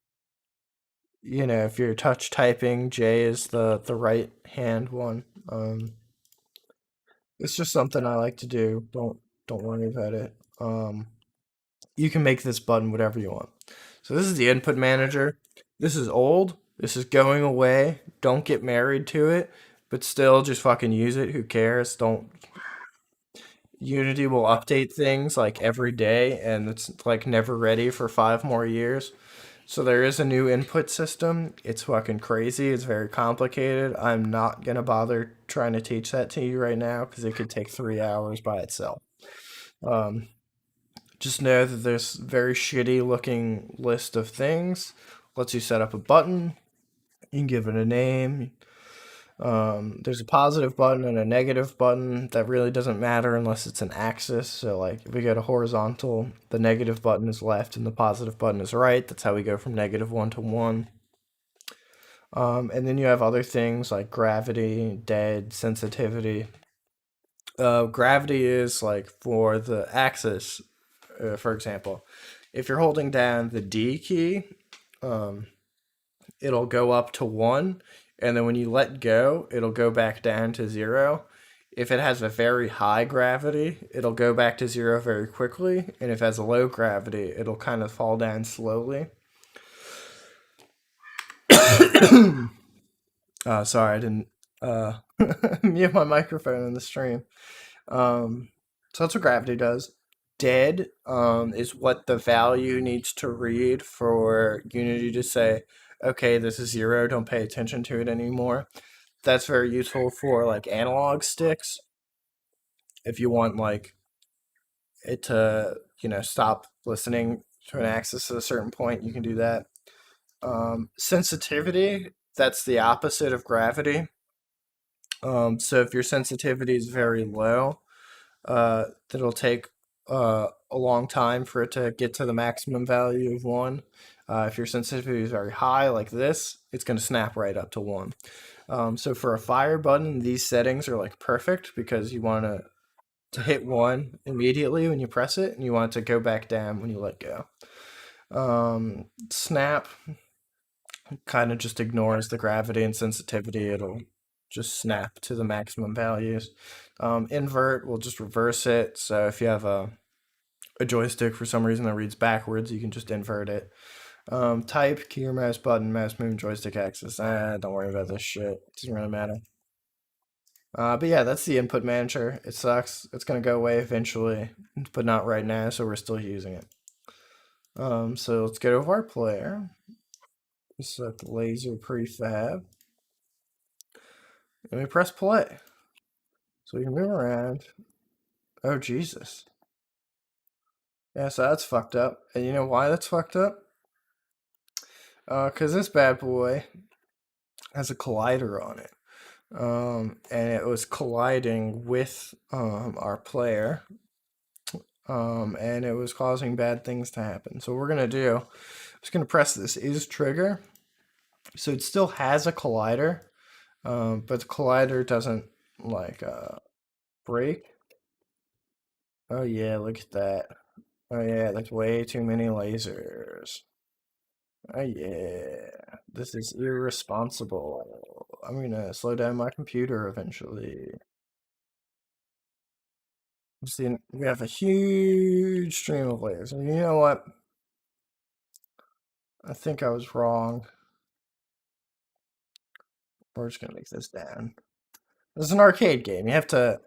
if you're touch typing, J is the right hand one. It's just something I like to do. Don't worry about it. You can make this button whatever you want. So this is the input manager. This is old. This is going away. Don't get married to it, but still just fucking use it. Who cares? Don't. Unity will update things like every day, and it's like never ready for 5 more years. So there is a new input system. It's fucking crazy. It's very complicated. I'm not gonna bother trying to teach that to you right now because it could take 3 hours by itself. Um, just know that there's very shitty looking list of things. Lets you set up a button. You can give it a name. There's a positive button and a negative button. That really doesn't matter unless it's an axis. So like if we go to horizontal, the negative button is left and the positive button is right. That's how we go from -1 to 1. And then you have other things like gravity, dead, sensitivity. Gravity is like for the axis, for example. If you're holding down the D key, it'll go up to 1, and then when you let go, it'll go back down to 0. If it has a very high gravity, it'll go back to 0 very quickly, and if it has a low gravity, it'll kind of fall down slowly. Sorry, I didn't mute my microphone in the stream. So that's what gravity does. Dead is what the value needs to read for Unity to say, okay, this is 0, don't pay attention to it anymore. That's very useful for like analog sticks. If you want like it to, stop listening to an axis at a certain point, you can do that. Sensitivity, that's the opposite of gravity. So if your sensitivity is very low, it'll take a long time for it to get to the maximum value of 1. If your sensitivity is very high, like this, it's going to snap right up to 1. So for a fire button, these settings are like perfect because you want to hit 1 immediately when you press it, and you want it to go back down when you let go. Snap kind of just ignores the gravity and sensitivity. It'll just snap to the maximum values. Invert will just reverse it. So if you have a joystick for some reason that reads backwards, you can just invert it. Type, key or mouse button, mouse movement, joystick axis. Don't worry about this shit. It doesn't really matter. But yeah, that's the input manager. It sucks. It's gonna go away eventually, but not right now, so we're still using it. So let's get over our player. Set the laser prefab. And we press play. So we can move around. Oh, Jesus. Yeah, so that's fucked up. And you know why that's fucked up? Because this bad boy has a collider on it. And it was colliding with our player. And it was causing bad things to happen. So what we're going to do, I'm just going to press this is trigger. So it still has a collider, but the collider doesn't like break. Oh yeah, look at that. Oh yeah, that's way too many lasers. Oh yeah, this is irresponsible. I'm gonna slow down my computer eventually. See, we have a huge stream of lasers. And you know what? I think I was wrong. We're just gonna make this down. This is an arcade game. You have to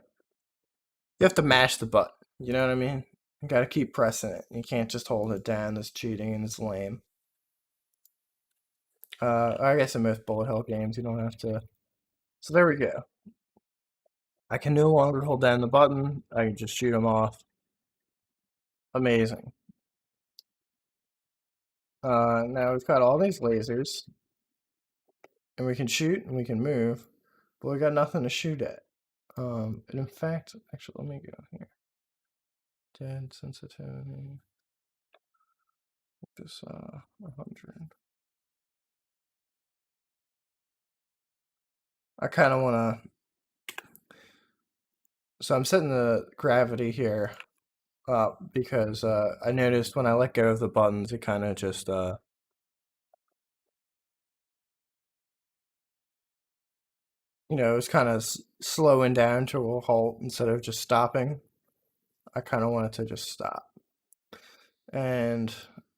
mash the button. You know what I mean? You gotta keep pressing it. You can't just hold it down. That's cheating and it's lame. I guess in most bullet hell games you don't have to. So there we go. I can no longer hold down the button. I can just shoot them off. Amazing. Now we've got all these lasers, and we can shoot and we can move, but we got nothing to shoot at. And in fact, actually, let me go here. Dead sensitivity. This 100. I kind of want to So I'm setting the gravity here up because I noticed when I let go of the buttons, it kind of just it was kind of slowing down to a halt instead of just stopping. I kind of want it to just stop. And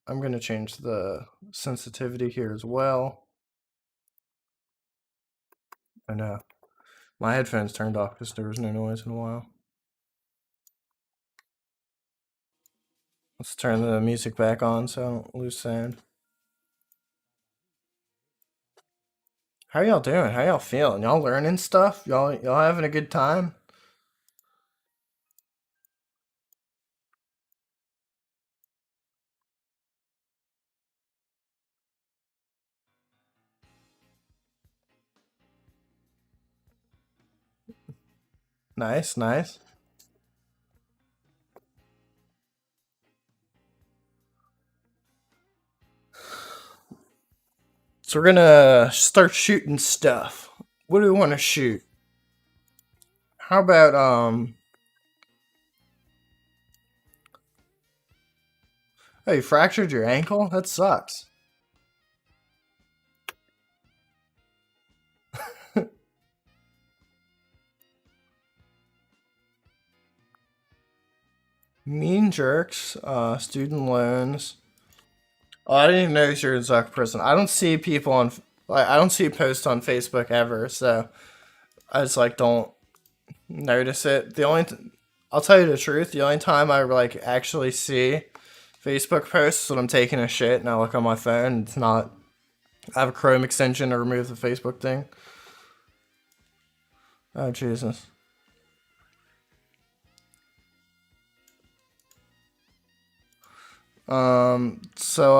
I'm going to change the sensitivity here as well. I know. My headphones turned off because there was no noise in a while. Let's turn the music back on so I don't lose sound. How y'all doing? How y'all feeling? Y'all learning stuff? Y'all having a good time? Nice, nice. So we're gonna start shooting stuff. What do we want to shoot? How about oh, you fractured your ankle? That sucks. Mean jerks, student loans. Oh, I didn't even know you're in Zuck prison. I don't see people on like I don't see posts on Facebook ever, so I just like don't notice it. I'll tell you the truth, the only time I like actually see Facebook posts is when I'm taking a shit and I look on my phone. It's not. I have a Chrome extension to remove the Facebook thing. Oh Jesus. So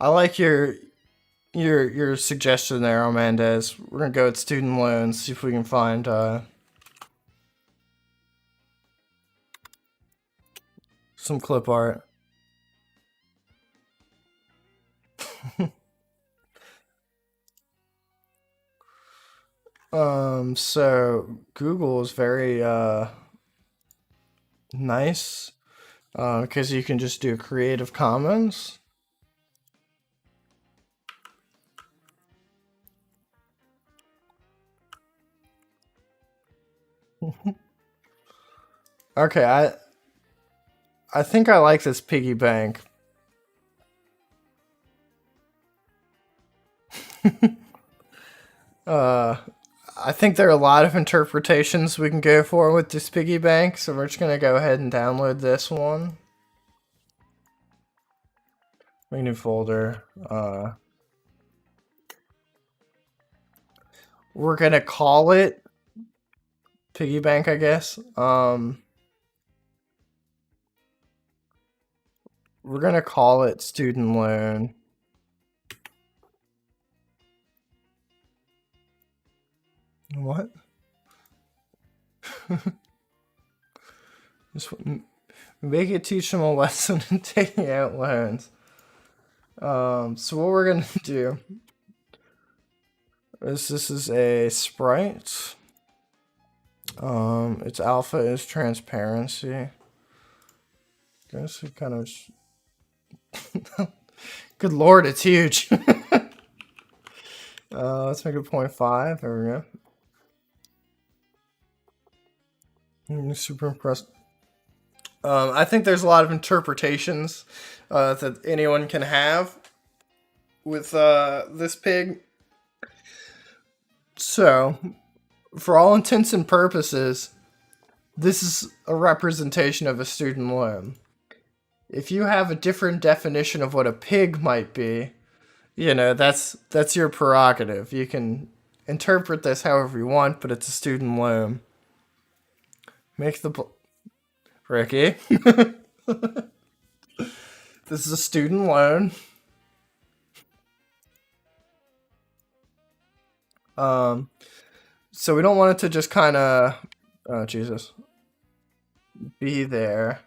I like your suggestion there, Armandez. We're gonna go with student loans, see if we can find some clip art. So Google is very nice because you can just do Creative Commons. Okay, I think I like this piggy bank. I think there are a lot of interpretations we can go for with this piggy bank, so we're just gonna go ahead and download this one. Make a new folder. We're gonna call it piggy bank, I guess. We're gonna call it student loan. What? Just make it teach them a lesson in taking out loans. So what we're gonna do is this is a sprite. Its alpha is transparency. Guess it kind of. Good lord, it's huge. Let's make it 0.5. There we go. I'm super impressed. I think there's a lot of interpretations that anyone can have with this pig. So, for all intents and purposes, this is a representation of a student loan. If you have a different definition of what a pig might be, that's your prerogative. You can interpret this however you want, but it's a student loan. Make the Ricky. This is a student loan. So we don't want it to just kind of, oh Jesus, be there.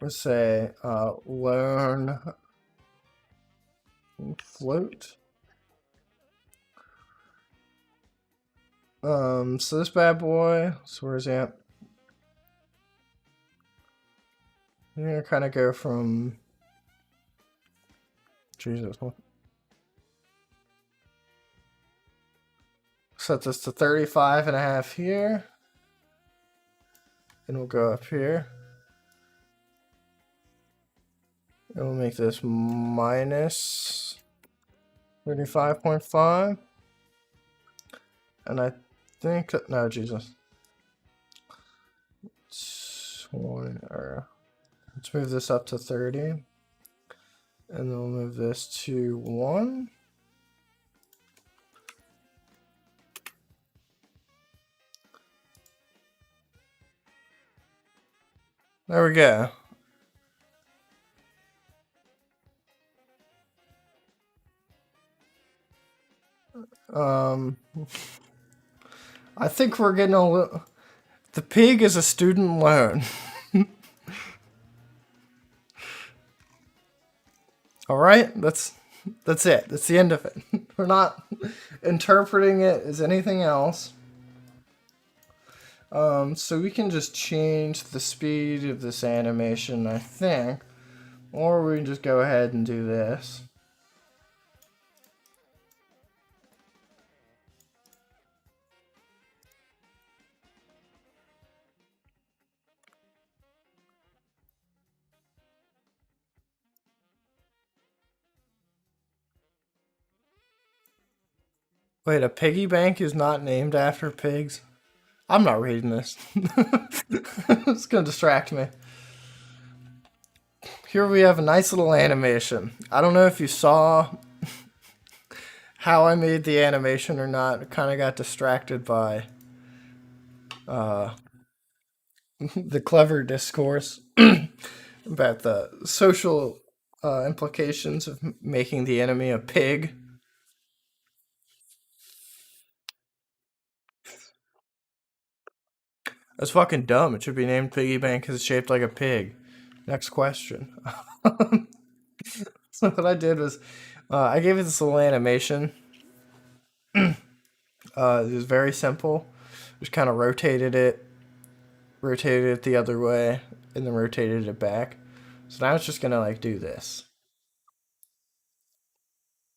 Let's say loan float. So this bad boy, so where's he at? I'm gonna kind of go from, Jesus, set this to 35.5 here. And we'll go up here. And we'll make this minus 35.5. And I think, no, Jesus. Let's move this up to 30. And then we'll move this to 1. There we go. I think we're getting a little... The pig is a student loan. Alright, that's it. That's the end of it. We're not interpreting it as anything else. So we can just change the speed of this animation, I think. Or we can just go ahead and do this. Wait, a piggy bank is not named after pigs? I'm not reading this. It's gonna distract me. Here we have a nice little animation. I don't know if you saw how I made the animation or not. I kind of got distracted by the clever discourse about the social implications of making the enemy a pig. That's fucking dumb. It should be named Piggy Bank because it's shaped like a pig. Next question. So what I did was, I gave it this little animation. It was very simple. Just kind of rotated it the other way, and then rotated it back. So now it's just gonna like do this.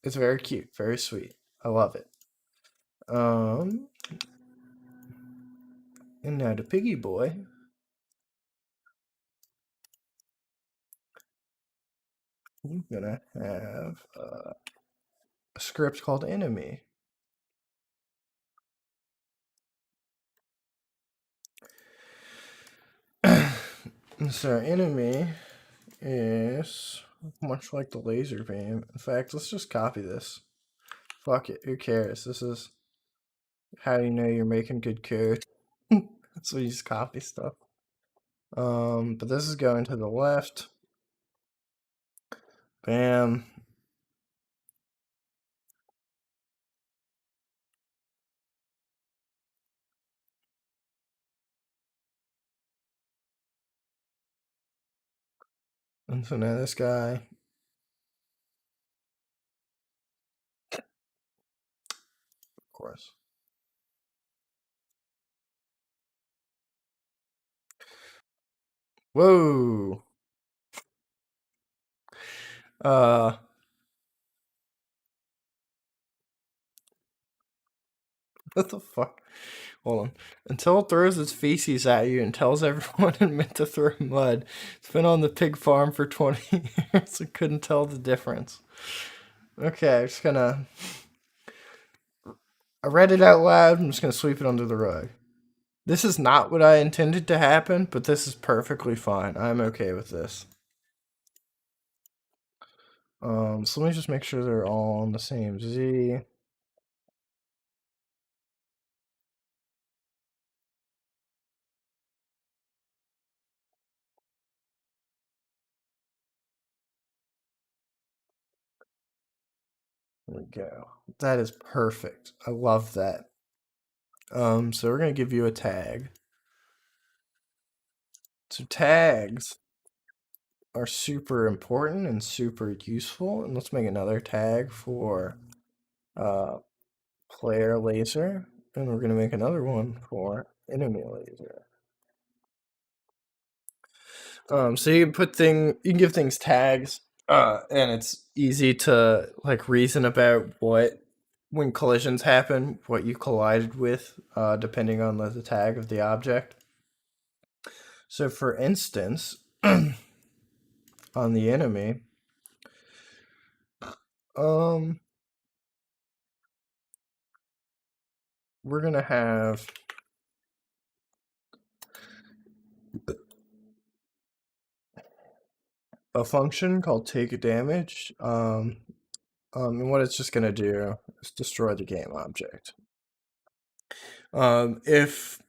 It's very cute, very sweet. I love it. And now the piggy boy. I'm gonna have a script called enemy. So enemy is much like the laser beam. In fact, let's just copy this. Fuck it, who cares? This is how you know you're making good code. So you just copy stuff. But this is going to the left. Bam. And so now this guy. Of course. Whoa. What the fuck? Hold on. Until it throws its feces at you and tells everyone it meant to throw mud. It's been on the pig farm for 20 years and couldn't tell the difference. Okay, I'm just gonna... I read it out loud. I'm just gonna sweep it under the rug. This is not what I intended to happen, but this is perfectly fine. I'm okay with this. So let me just make sure they're all on the same Z. There we go. That is perfect. I love that. So we're gonna give you a tag. So tags are super important and super useful. And let's make another tag for player laser. And we're going to make another one for enemy laser. So you can give things tags, and it's easy to like reason about when collisions happen, what you collided with, depending on the tag of the object. So for instance, on the enemy, we're gonna have a function called take damage. And what it's just gonna do is destroy the game object. If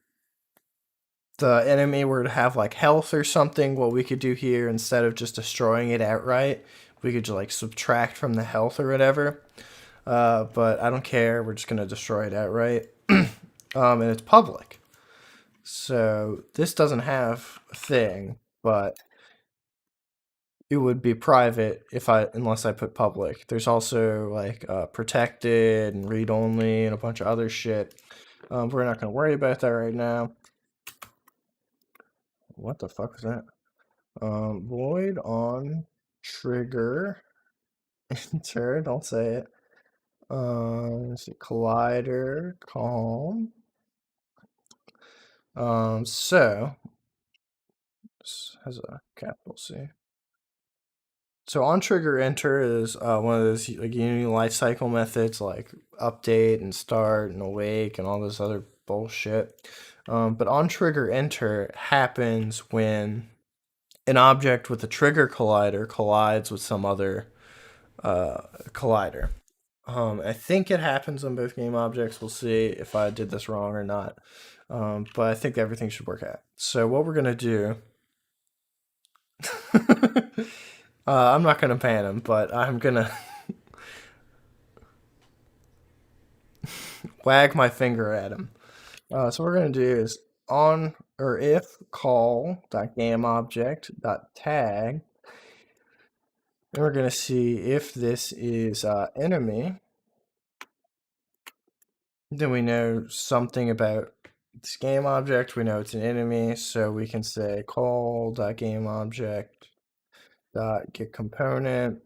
the enemy were to have like health or something, what we could do here, instead of just destroying it outright, we could just like subtract from the health or whatever. But I don't care. We're just gonna destroy it outright. And it's public. So this doesn't have a thing, but it would be private unless I put public. There's also like protected and read only and a bunch of other shit. We're not gonna worry about that right now. What the fuck was that? Void on trigger. Enter, don't say it. Let's see, collider, calm. So this has a capital C. So on trigger enter is one of those like Unity lifecycle methods like update and start and awake and all this other bullshit. But on trigger enter happens when an object with a trigger collider collides with some other collider. I think it happens on both game objects. We'll see if I did this wrong or not. But I think everything should work out. So what we're gonna do, I'm not gonna ban him, but I'm gonna wag my finger at him. So what we're gonna do is on or if call.gameObject.tag, and we're gonna see if this is enemy. Then we know something about this game object. We know it's an enemy, so we can say call.gameObject.getComponent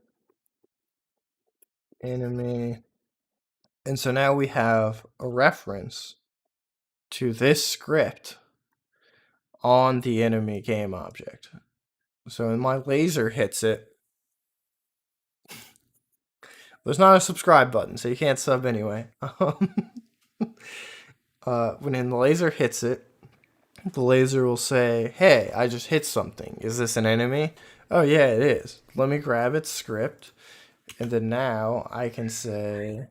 enemy. And so now we have a reference to this script on the enemy game object. So when my laser hits it, there's not a subscribe button, so you can't sub anyway. When the laser hits it, the laser will say, hey, I just hit something. Is this an enemy? Oh yeah, it is. Let me grab its script. And then now I can say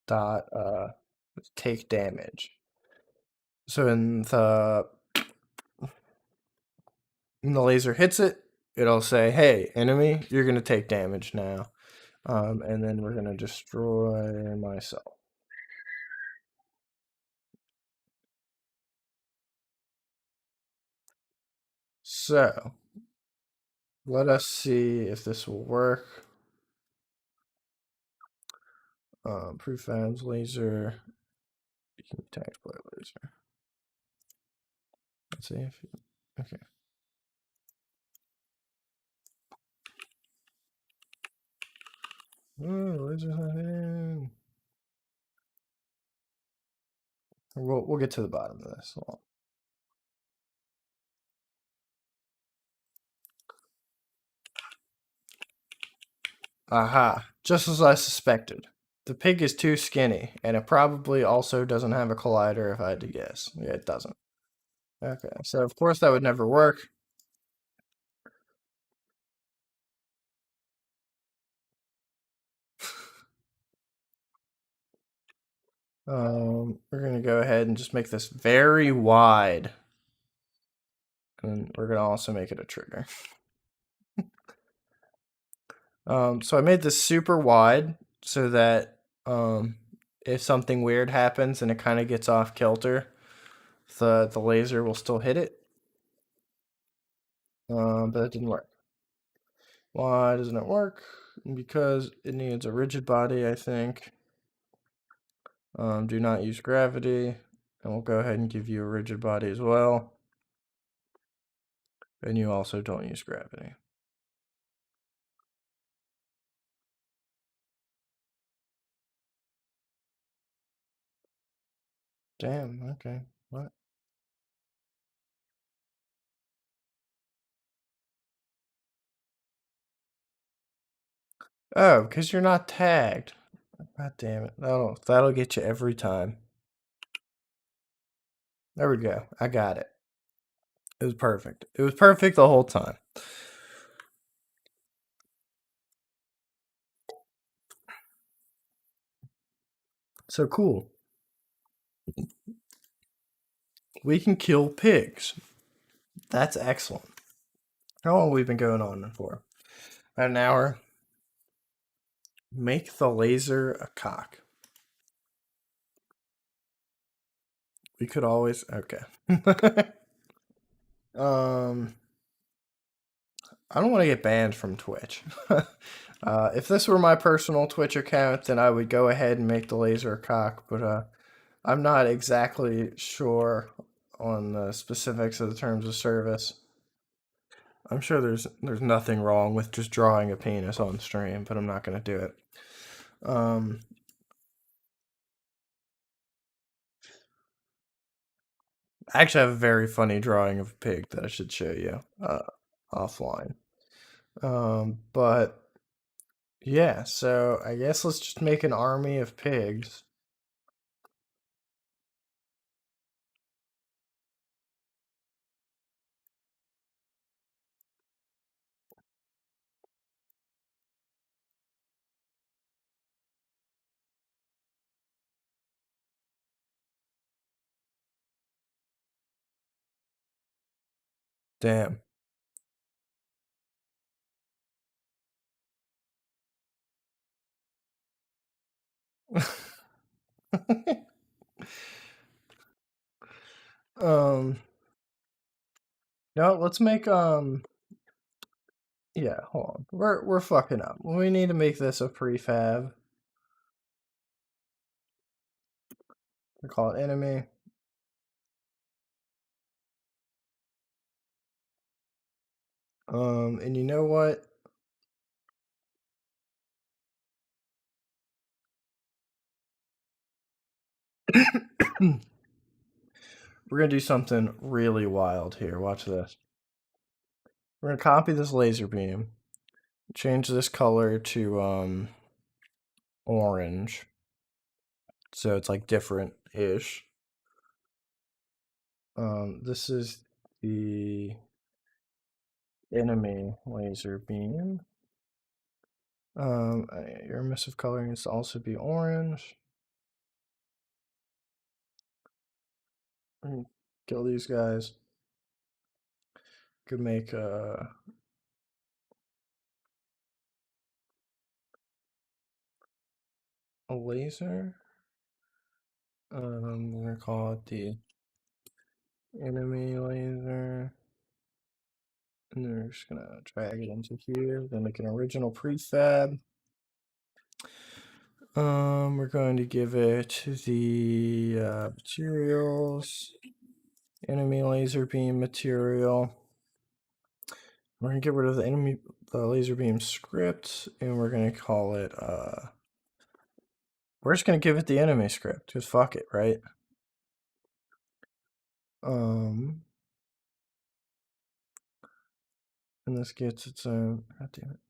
dot take damage. So when the laser hits it, it'll say, hey, enemy, you're gonna take damage now. And then we're gonna destroy myself. So let us see if this will work. Prefabs laser. You can tag play laser. Let's see if okay. Oh, laser's not in. We'll get to the bottom of this. Aha, just as I suspected. The pig is too skinny, and it probably also doesn't have a collider if I had to guess. Yeah, it doesn't. Okay, so of course that would never work. We're gonna go ahead and just make this very wide. And we're gonna also make it a trigger. So I made this super wide so that if something weird happens and it kind of gets off kilter, the laser will still hit it. But it didn't work. Why doesn't it work? Because it needs a rigid body, I think. Do not use gravity, and we'll go ahead and give you a rigid body as well. And you also don't use gravity. Damn, okay. What? Oh, because you're not tagged. God damn it. That'll get you every time. There we go. I got it. It was perfect. It was perfect the whole time. So cool. We can kill pigs. That's excellent. How long have we been going on for? About an hour. Make the laser a cock. We could always okay. I don't want to get banned from Twitch. If this were my personal Twitch account, then I would go ahead and make the laser a cock, but I'm not exactly sure on the specifics of the terms of service. I'm sure there's nothing wrong with just drawing a penis on stream, but I'm not gonna do it. I actually have a very funny drawing of a pig that I should show you offline. But yeah, so I guess let's just make an army of pigs. Damn. um no, let's make yeah, hold on. We're fucking up. We need to make this a prefab. We call it enemy. And you know what? We're gonna do something really wild here. Watch this. We're gonna copy this laser beam, change this color to orange, so it's like different-ish. This is the enemy laser beam. Your emissive color needs to also be orange. Kill these guys. Could make a laser. We're gonna call it the enemy laser. And then we're just gonna drag it into here. We're gonna make an original prefab. We're going to give it the materials, enemy laser beam material. We're gonna get rid of the laser beam script, and we're gonna call it we're just gonna give it the enemy script, because fuck it, right? And this gets its own, god damn it.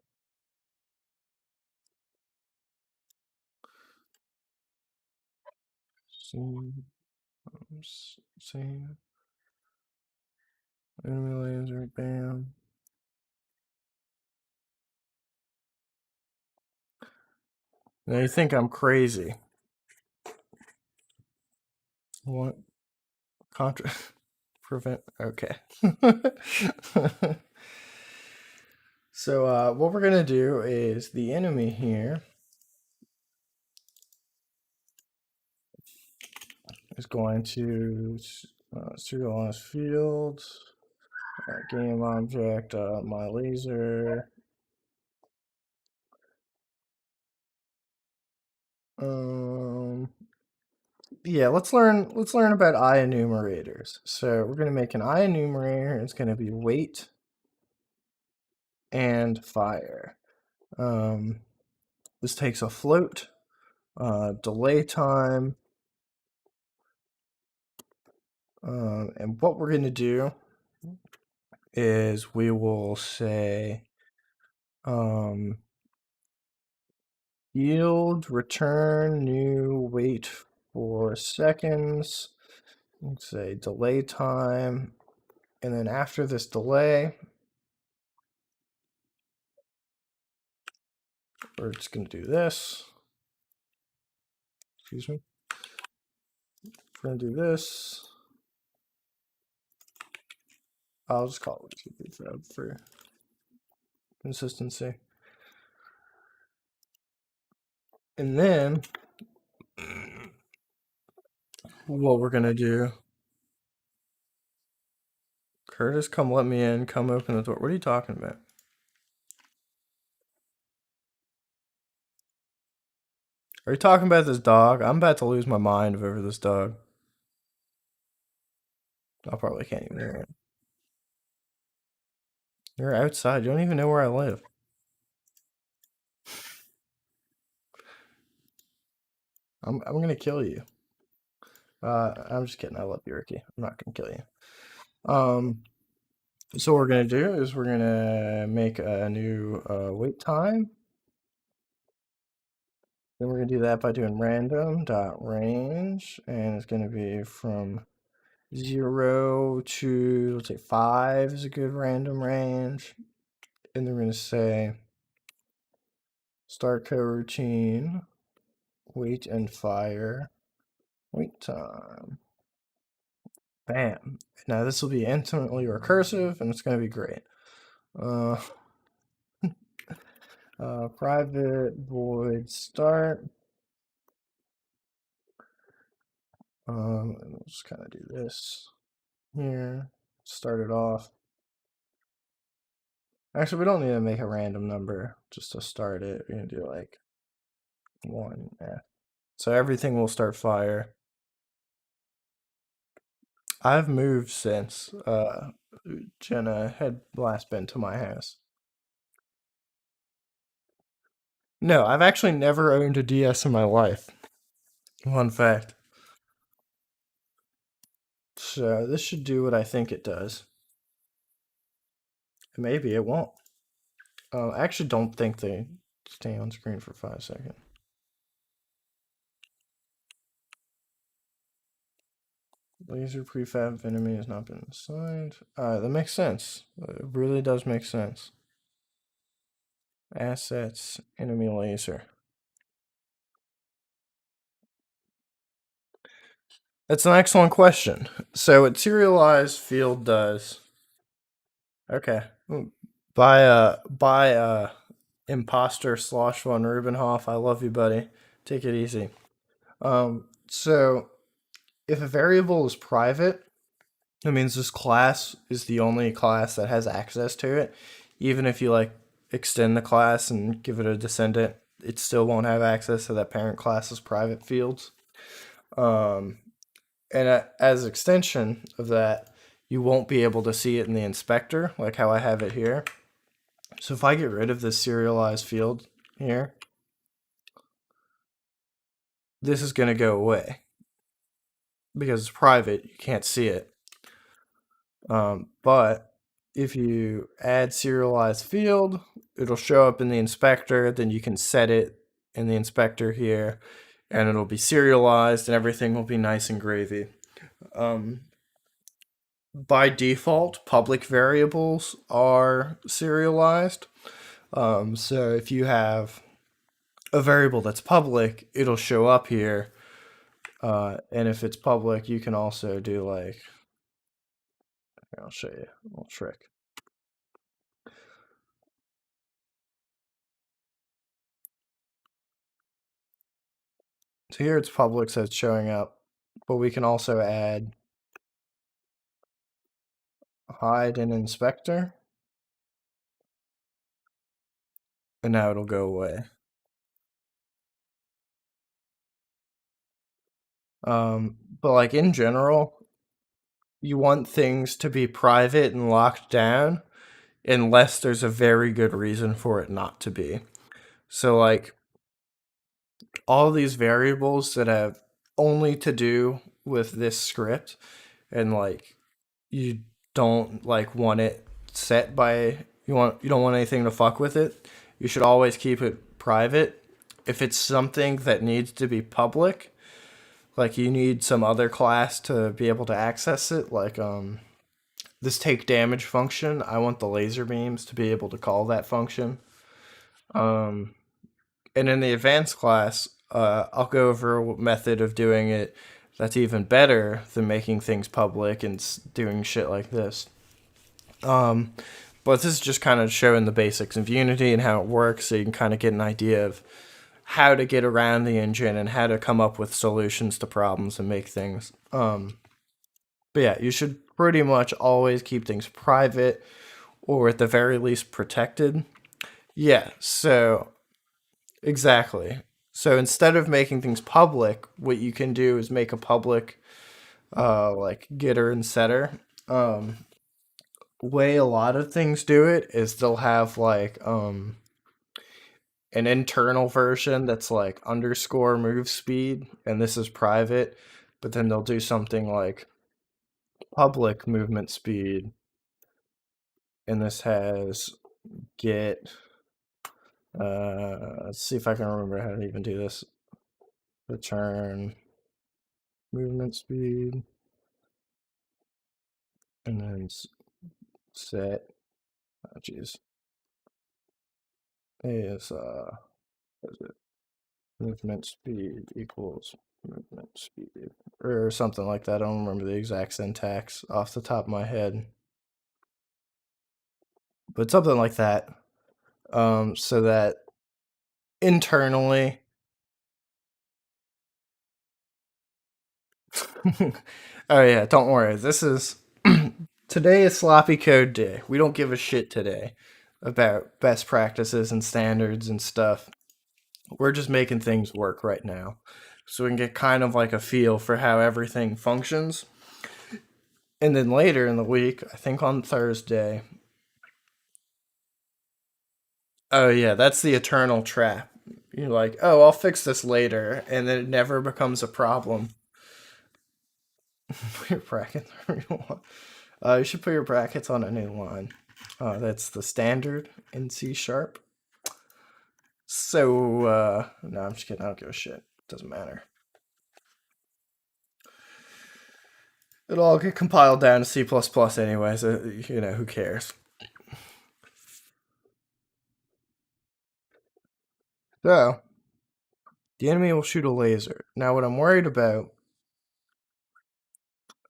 Same. Enemy laser, bam. Now you think I'm crazy. What? Contra prevent, okay. So what we're gonna do is the enemy here is going to serialize fields, game object, my laser. yeah, let's learn about IEnumerators. So we're going to make an IEnumerator. It's going to be weight and fire. This takes a float, delay time, and what we're going to do is we will say yield return new wait for seconds. Let's say delay time, and then after this delay, we're just going to do this. Excuse me. We're going to do this. I'll just call it TP for consistency. And then what we're going to do, Curtis, come let me in, come open the door. What are you talking about? Are you talking about this dog? I'm about to lose my mind over this dog. I probably can't even hear it. You're outside. You don't even know where I live. I'm gonna kill you. I'm just kidding. I love you, Ricky. I'm not gonna kill you. So what we're gonna do is we're gonna make a new wait time. Then we're gonna do that by doing random.range, and it's gonna be from 0 to, let's say 5 is a good random range. And then we're gonna say start coroutine, wait and fire, wait time. Bam. Now this will be infinitely recursive, and it's gonna be great. Private void start. And we'll just kind of do this here. Start it off. Actually, we don't need to make a random number just to start it. We're gonna do like 1F. So everything will start fire. I've moved since Jenna had last been to my house. No, I've actually never owned a DS in my life. Fun fact. So this should do what I think it does. Maybe it won't. I actually don't think they stay on screen for 5 seconds. Laser prefab enemy has not been assigned. That makes sense. It really does make sense. Assets, enemy laser. That's an excellent question. So what serialized field does. Okay. By imposter slosh von Rubenhoff. I love you, buddy. Take it easy. So if a variable is private, that means this class is the only class that has access to it. Even if you like extend the class and give it a descendant, it still won't have access to that parent class's private fields. And as extension of that, you won't be able to see it in the inspector, like how I have it here. So if I get rid of this serialized field here, this is going to go away. Because it's private, you can't see it. But if you add serialized field, it'll show up in the inspector, then you can set it in the inspector here, and it'll be serialized and everything will be nice and gravy. By default, public variables are serialized. So if you have a variable that's public, it'll show up here. And if it's public, you can also do like, I'll show you a little trick. So here it's public, so it's showing up, but we can also add hide in inspector, and now it'll go away. But like in general, you want things to be private and locked down unless there's a very good reason for it not to be. So like all these variables that have only to do with this script and like you don't like want it set by you don't want anything to fuck with it, you should always keep it private. If it's something that needs to be public, like you need some other class to be able to access it, like this take damage function, I want the laser beams to be able to call that function. um and in the advanced class, I'll go over a method of doing it that's even better than making things public and doing shit like this. Um, but this is just kind of showing the basics of Unity and how it works, so you can kind of get an idea of how to get around the engine and how to come up with solutions to problems and make things. But yeah, you should pretty much always keep things private or at the very least protected. Yeah, so exactly. So instead of making things public, what you can do is make a public like getter and setter. Way a lot of things do it is they'll have like an internal version that's like underscore move speed, and this is private, but then they'll do something like public movement speed, and this has get let's see if I can remember how to even do this. Return movement speed, and then set, oh jeez, is what is it? Movement speed equals movement speed or something like that. I don't remember the exact syntax off the top of my head, but something like that. So that internally, oh yeah, don't worry. This is today is sloppy code day. We don't give a shit today about best practices and standards and stuff. We're just making things work right now, so we can get kind of like a feel for how everything functions. And then later in the week, I think on Thursday. Oh yeah, that's the eternal trap. You're like, oh, I'll fix this later, and then it never becomes a problem. Put your brackets where you want. You should put your brackets on a new line. That's the standard in C sharp. So, no, I'm just kidding. I don't give a shit. Doesn't matter. It'll all get compiled down to C++ anyway, so, you know, who cares? So, the enemy will shoot a laser. Now, what I'm worried about,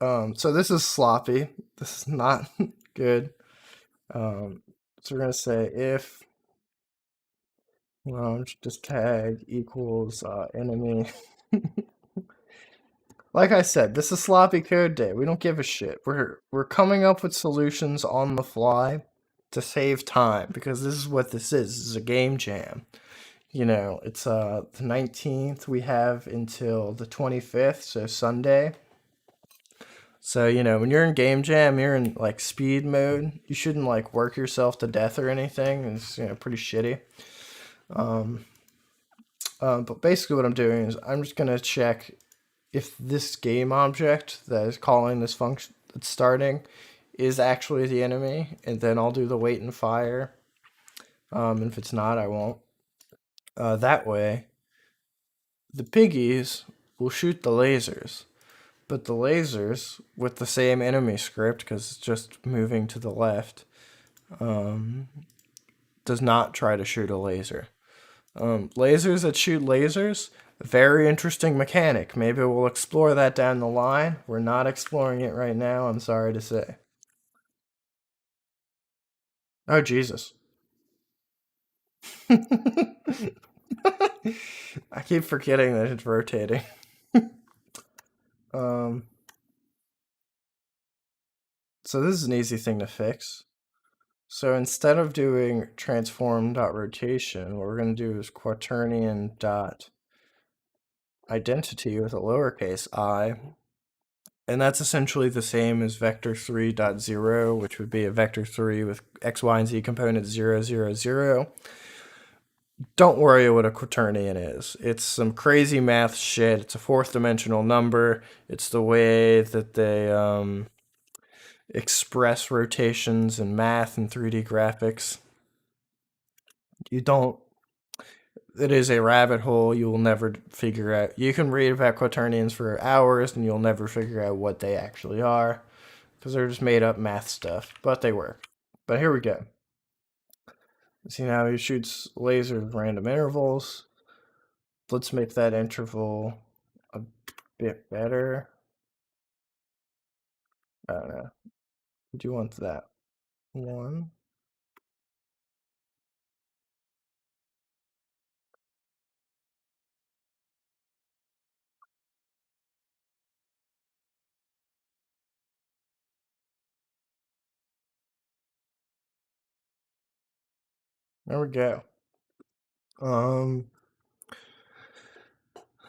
so this is sloppy. This is not good. So we're gonna say if launch this tag equals enemy. Like I said, this is sloppy code day. We don't give a shit. We're coming up with solutions on the fly to save time because this is what this is. This is a game jam. You know, it's the 19th. We have until the 25th, so Sunday. So, you know, when you're in game jam, you're in like speed mode. You shouldn't like work yourself to death or anything. It's, you know, pretty shitty. But basically what I'm doing is I'm just gonna check if this game object that is calling this function that's starting is actually the enemy, and then I'll do the wait and fire. And if it's not, I won't. That way, the piggies will shoot the lasers. But the lasers, with the same enemy script, because it's just moving to the left, does not try to shoot a laser. Lasers that shoot lasers, very interesting mechanic. Maybe we'll explore that down the line. We're not exploring it right now, I'm sorry to say. Oh, Jesus. I keep forgetting that it's rotating. So this is an easy thing to fix. So instead of doing transform.rotation, what we're going to do is quaternion dot identity with a lowercase I. And that's essentially the same as vector3.0, which would be a vector3 with x, y, and z components 0, 0, 0. Don't worry what a quaternion is. It's some crazy math shit. It's a fourth dimensional number. It's the way that they express rotations in math and 3D graphics. It is a rabbit hole you will never figure out. You can read about quaternions for hours and you'll never figure out what they actually are because they're just made up math stuff, but they work. But here we go. See now he shoots lasers with random intervals. Let's make that interval a bit better. I don't know. Do you want that? 1. There we go.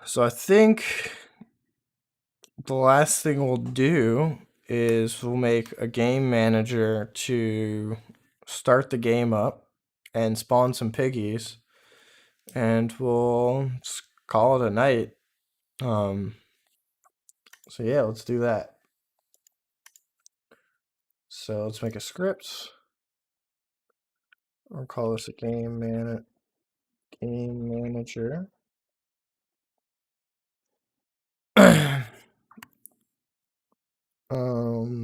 So I think the last thing we'll do is we'll make a game manager to start the game up and spawn some piggies, and we'll just call it a night. So yeah, let's do that. So let's make a script. We'll call this a game manager.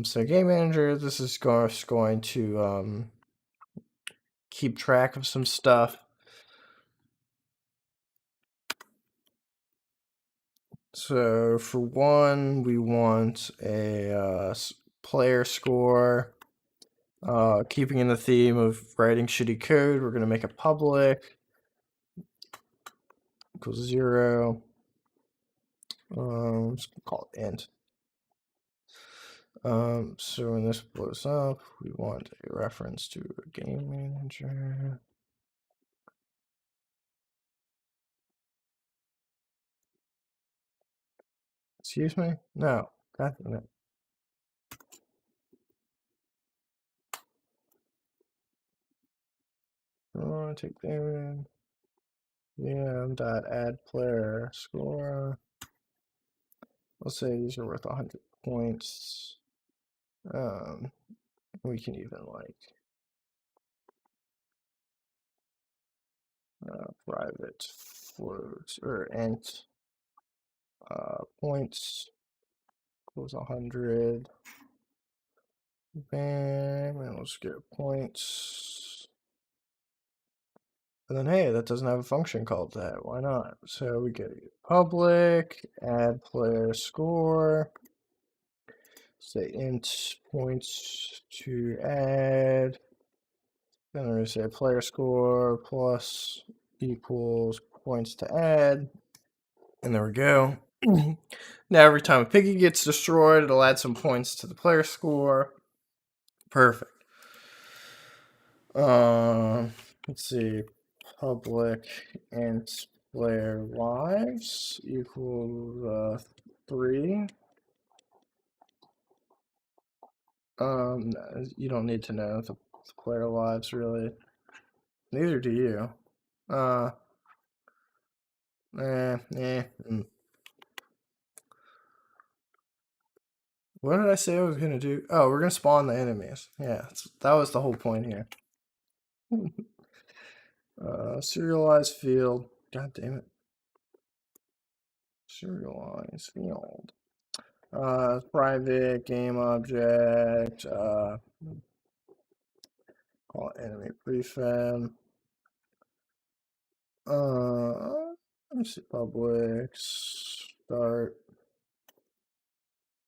So game manager, this is going to keep track of some stuff. So for one, we want a player score. Keeping in the theme of writing shitty code, we're gonna make a public equals 0. Let's call it int. So when this blows up, we want a reference to a game manager. Excuse me? No. God damn it. Take David. Yeah, dot add player score. Let's say these are worth 100 points. We can even like private float or int points equals 100. Bam, and let's get points. And then hey, that doesn't have a function called that. Why not? So we get public, add player score. Say int points to add. Then we're gonna say player score plus equals points to add. And there we go. Now every time a piggy gets destroyed, it'll add some points to the player score. Perfect. Let's see. Public int player lives equals 3. You don't need to know the player lives really. Neither do you. What did I say I was gonna do? Oh, we're gonna spawn the enemies. Yeah, that was the whole point here. Serialized field. God damn it. Serialized field. Private game object. Call it enemy prefab. Let me see. Public start.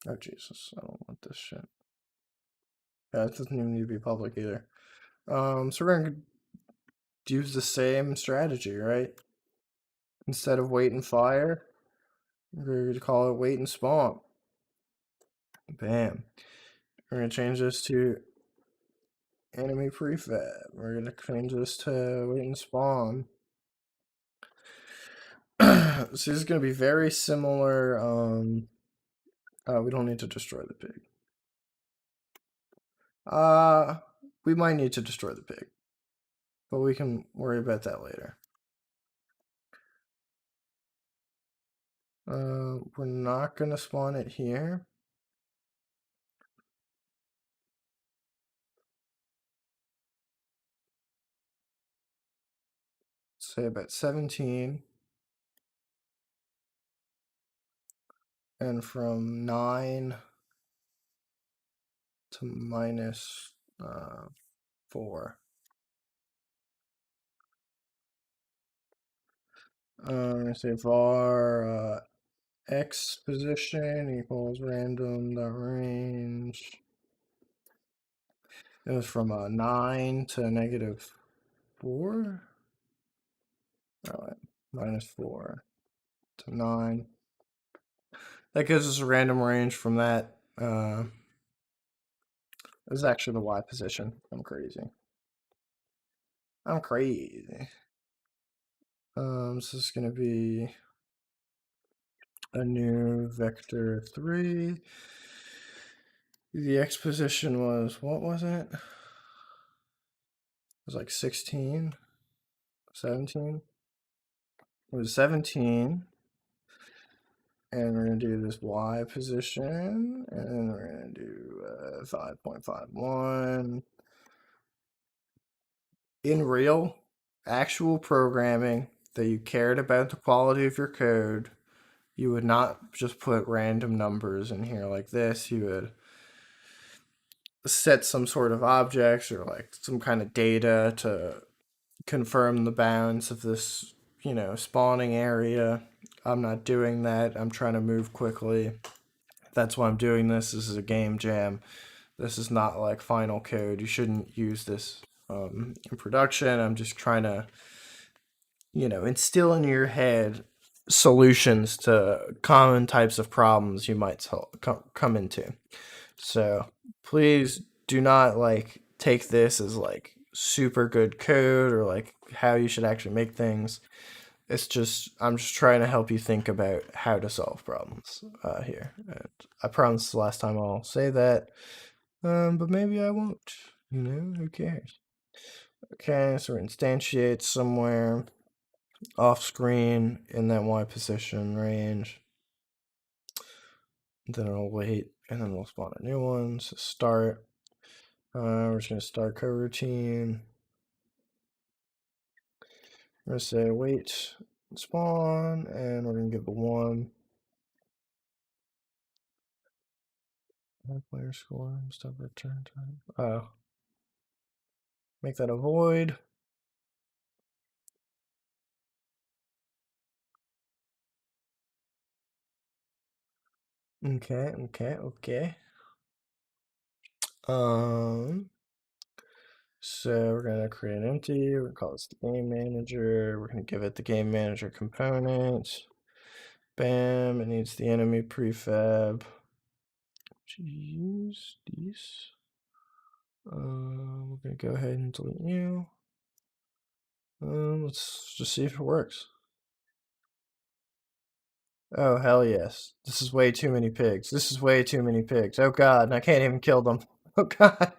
Oh Jesus, I don't want this shit. Yeah, it doesn't even need to be public either. So we're gonna use the same strategy, right? Instead of wait and fire, we're gonna call it wait and spawn. Bam. We're gonna change this to enemy prefab. We're gonna change this to wait and spawn. So this is going to be very similar. We don't need to destroy the pig. We might need to destroy the pig, but we can worry about that later. We're not going to spawn it here. Say about 17. And from 9 to minus 4. Say var x position equals random dot range. It was from 9 to negative 4. All right, minus 4 to 9. That gives us a random range from that. This is actually the y position. I'm crazy. I'm crazy. So this is going to be a new vector 3. The x position was, what was it? It was like 16, 17. It was 17. And we're going to do this y position. And we're going to do 5.51. In real, actual programming that you cared about the quality of your code, you would not just put random numbers in here like this. You would set some sort of objects or like some kind of data to confirm the bounds of this, spawning area. I'm not doing that. I'm trying to move quickly. That's why I'm doing this. This is a game jam. This is not like final code. You shouldn't use this in production. I'm just trying to, instill in your head solutions to common types of problems you might come into. So please do not take this as super good code or how you should actually make things. I'm just trying to help you think about how to solve problems here. And I promise the last time I'll say that, but maybe I won't. Who cares? Okay, so we're instantiate somewhere off screen in that Y position range. Then it'll wait, and then we'll spawn a new one. So start. We're just gonna start coroutine. We're gonna say wait, spawn, and we're gonna give the 1. Player score, stop return time. Oh. Make that a void. Okay. So we're gonna create an empty. We're gonna call this the game manager. We're gonna give it the game manager component. Bam! It needs the enemy prefab. Use these. We're gonna go ahead and delete you. Let's just see if it works. Oh, hell yes. This is way too many pigs. This is way too many pigs. Oh god, and I can't even kill them. Oh god.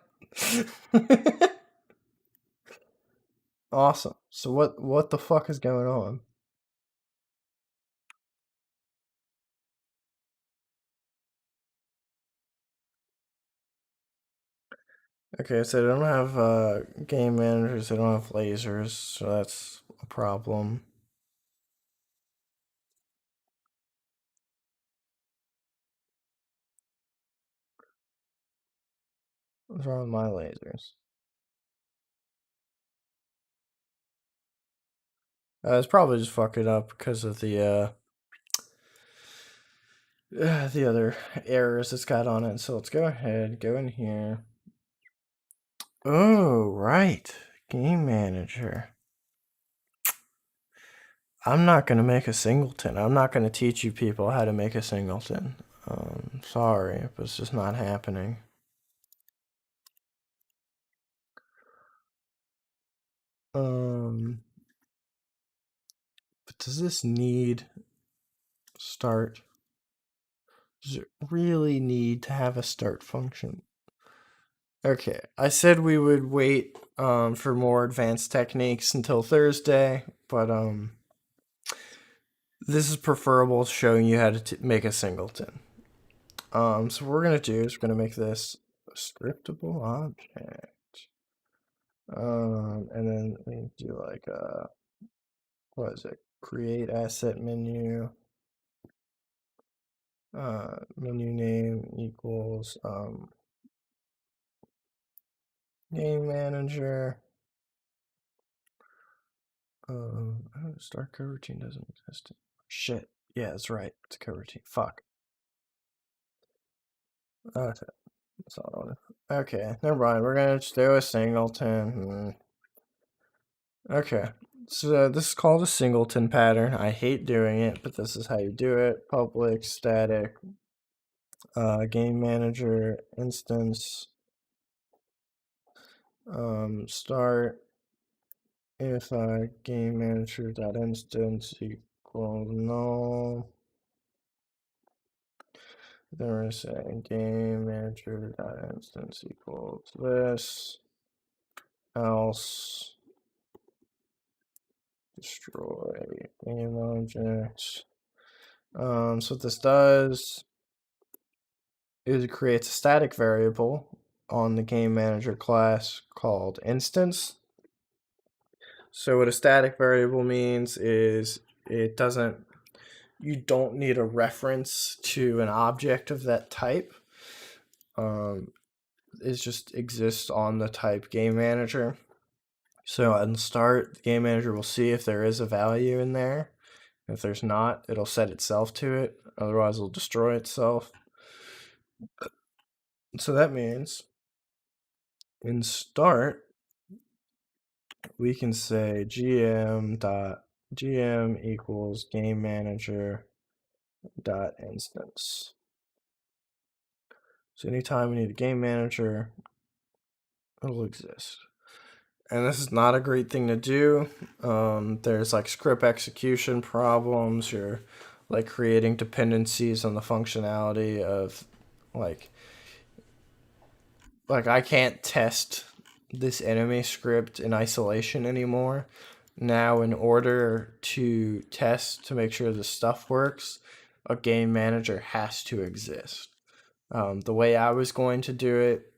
Awesome. So what the fuck is going on? Okay, so they don't have game managers, they don't have lasers, so that's a problem. What's wrong with my lasers? It's probably just fucking up because of the other errors it's got on it. So let's go ahead, go in here. Oh, right. Game manager. I'm not going to make a singleton. I'm not going to teach you people how to make a singleton. Sorry, but it's just not happening. But does this need start? Does it really need to have a start function? Okay, I said we would wait for more advanced techniques until Thursday, but this is preferable, showing you how to make a singleton. So what we're gonna do is we're gonna make this a scriptable object, and then we do like what is it? Create asset menu. Menu name equals game manager. Start coroutine doesn't exist. Shit. Yeah, that's right. It's a coroutine. Fuck. Okay. That's not on it. Okay, never mind. We're gonna just do a singleton. Okay. So this is called a singleton pattern. I hate doing it, but this is how you do it. Public static game manager instance start if game manager dot instance equals null. Then we're saying game manager dot instance equals this, else destroy game object. So what this does is it creates a static variable on the game manager class called instance. So what a static variable means is it doesn't, you don't need a reference to an object of that type. It just exists on the type game manager. So on start, the game manager will see if there is a value in there. If there's not, it'll set itself to it. Otherwise, it'll destroy itself. So that means in start, we can say gm equals game manager dot instance. So anytime we need a game manager, it'll exist. And this is not a great thing to do. There's like script execution problems. You're like creating dependencies on the functionality of like I can't test this enemy script in isolation anymore. Now, in order to test to make sure this stuff works, a game manager has to exist. The way I was going to do it,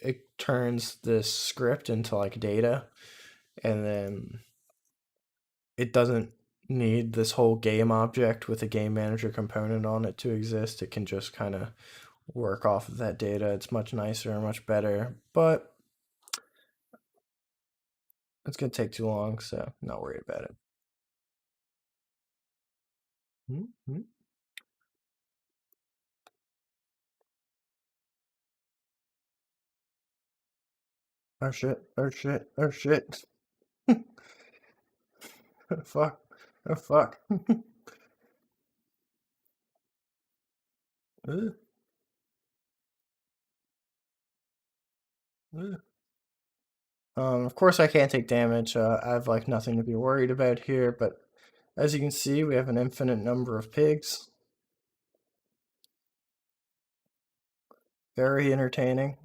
it turns this script into like data, and then it doesn't need this whole game object with a game manager component on it to exist. It can just kind of work off of that data. It's much nicer and much better, but it's gonna take too long, so not worried about it. Mm-hmm. Oh shit, oh shit, oh shit. Oh fuck, oh fuck. Ugh. Ugh. Of course I can't take damage. I have like nothing to be worried about here, but as you can see, we have an infinite number of pigs. Very entertaining.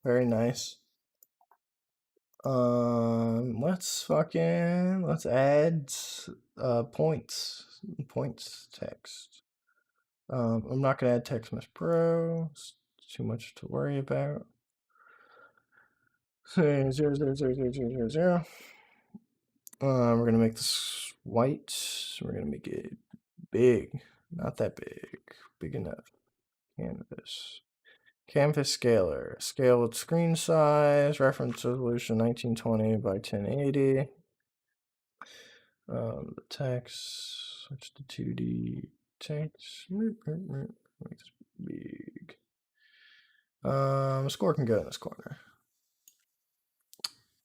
Very nice. Let's add points text. I'm not gonna add text mesh pro. It's too much to worry about. Say 0, 0, 0, 0, 0, 0, 0. We're gonna make this white. We're gonna make it big, not that big, big enough. Canvas scaler. Scale with screen size. Reference resolution 1920 by 1080. The text. Switch to 2D text. Make this big. Score can go in this corner.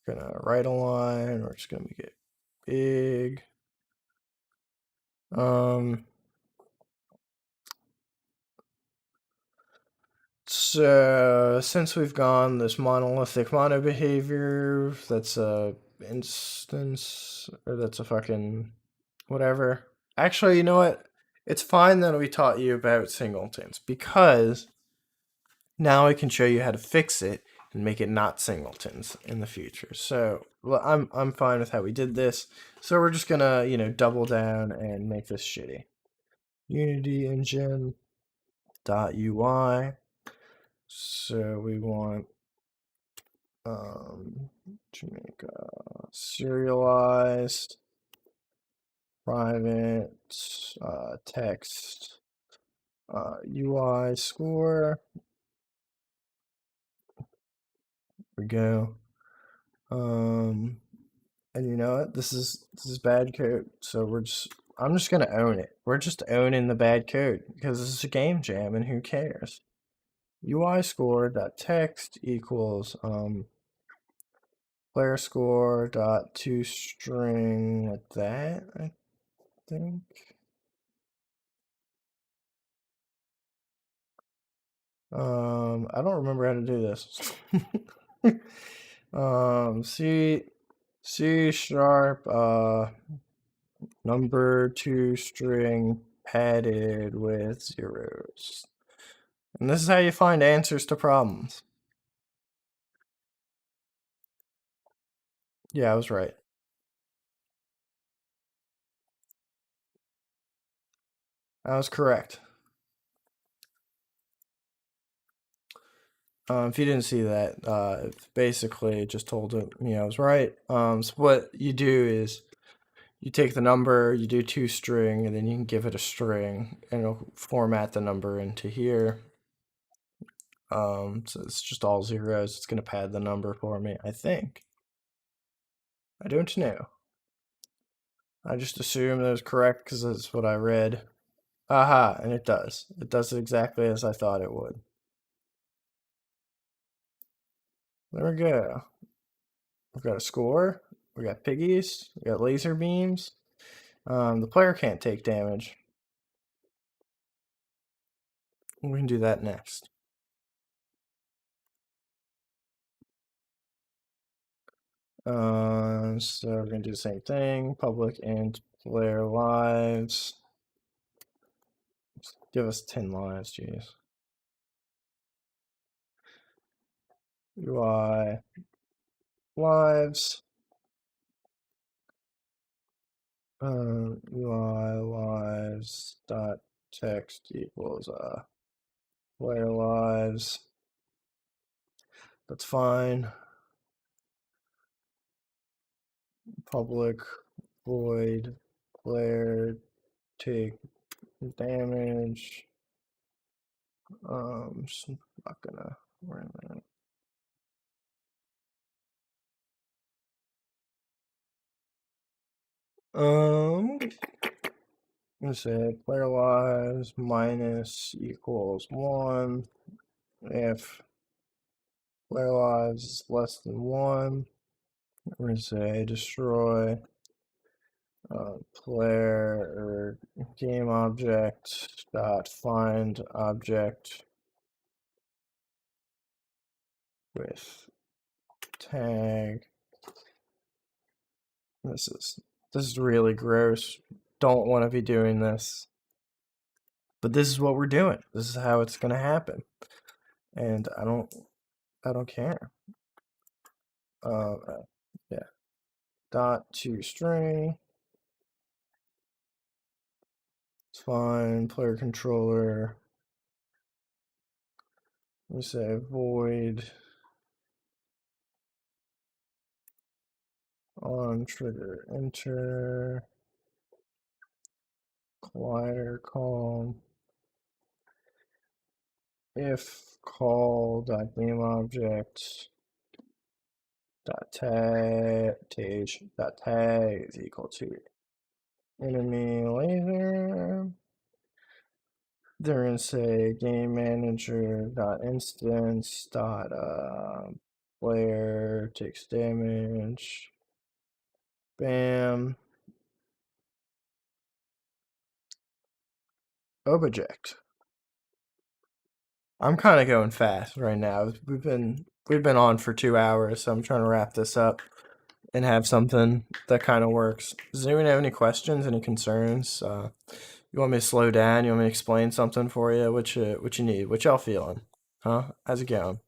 Gonna right align. We're just gonna make it big. So since we've gone this monolithic mono behavior, that's instance, or that's a fucking whatever. Actually, you know what? It's fine that we taught you about singletons because now I can show you how to fix it and make it not singletons in the future. So well, I'm fine with how we did this. So we're just gonna double down and make this shitty. Unity engine .ui. So we want to make a serialized private text UI score. There we go. And you know what? This is bad code. So I'm just gonna own it. We're just owning the bad code because this is a game jam and who cares? UI score dot text equals player score dot toString like that, I think. I don't remember how to do this. C sharp number toString padded with zeros. And this is how you find answers to problems. Yeah, I was right. I was correct. If you didn't see that, basically just told me I was right. So what you do is you take the number, you do toString, and then you can give it a string, and it'll format the number into here. So it's just all zeros. It's going to pad the number for me, I think. I don't know. I just assume that was correct because that's what I read. Aha, and it does. It does exactly as I thought it would. There we go. We've got a score. We got piggies. We got laser beams. The player can't take damage. We can do that next. So we're gonna do the same thing. Public int player lives. Give us 10 lives, jeez. UI lives. UI lives dot text equals player lives. That's fine. Public void player take damage. Just not gonna run that. I'm gonna say player lives minus equals 1 if player lives is less than 1. We're gonna say destroy player or game object dot find object with tag. This is really gross. Don't want to be doing this. But this is what we're doing. This is how it's gonna happen. And I don't care. Yeah. Dot toString. It's fine. Player controller. We say void on trigger enter collider call if call dot game object dot tag is equal to enemy laser. They're gonna say game manager dot instance dot player takes damage. Bam. Object. I'm kind of going fast right now. We've been on for 2 hours, so I'm trying to wrap this up. and have something that kind of works. Does anyone have any questions, any concerns? You want me to slow down? You want me to explain something for you? What you need? What y'all feeling? Huh? How's it going?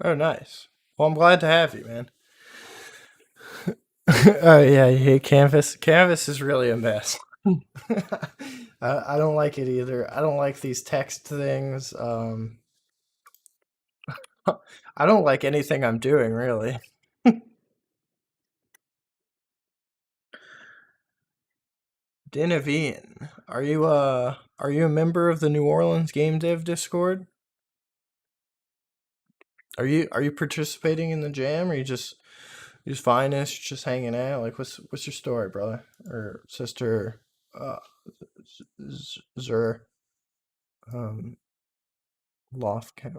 Oh, nice. Well, I'm glad to have you, man. Oh yeah, you hate Canvas. Canvas is really a mess. I don't like it either. I don't like these text things. I don't like anything I'm doing really. Dinavine, are you a member of the New Orleans Game Dev Discord? Are you participating in the jam, or you just find us just hanging out? Like, what's your story, brother or sister? Uh, Zer, um, loft count.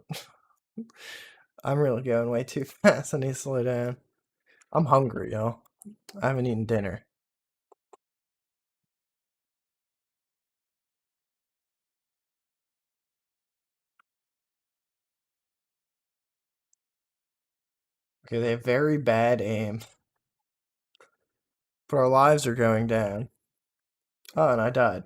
I'm really going way too fast. I need to slow down. I'm hungry, yo. I haven't eaten dinner. Okay, they have very bad aim, but our lives are going down. Oh, and I died.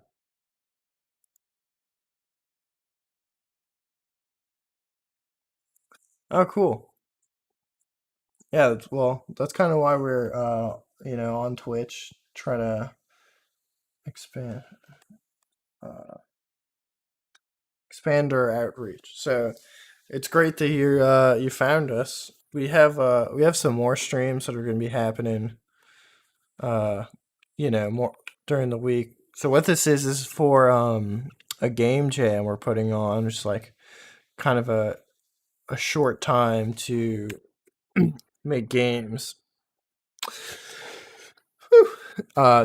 Oh, cool. Yeah, well, that's kind of why we're on Twitch trying to expand uh expand our outreach. So, it's great to hear you found us. We have some more streams that are going to be happening uh more during the week. So what this is for a game jam we're putting on, just like kind of a short time to make games. Whew.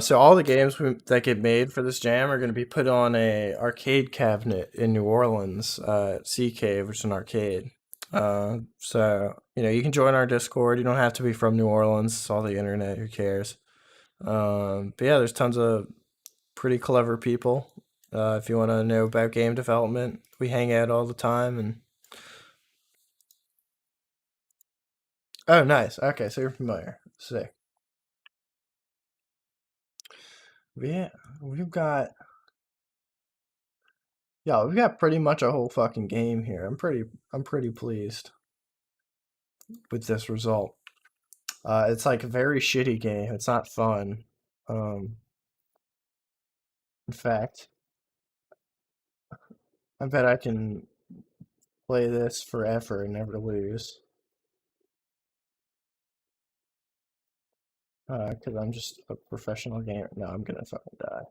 So all the games that get made for this jam are going to be put on a arcade cabinet in New Orleans, Sea Cave, which is an arcade. So you can join our Discord. You don't have to be from New Orleans. It's all the internet. Who cares? But yeah, there's tons of pretty clever people. If you want to know about game development, we hang out all the time. And oh, nice. Okay, so you're familiar. Sick. But yeah, we've got we've got pretty much a whole fucking game here. I'm pretty pleased with this result. It's like a very shitty game. It's not fun. Um, in fact, I bet I can play this forever and never lose. Because I'm just a professional gamer. No, I'm gonna fucking die.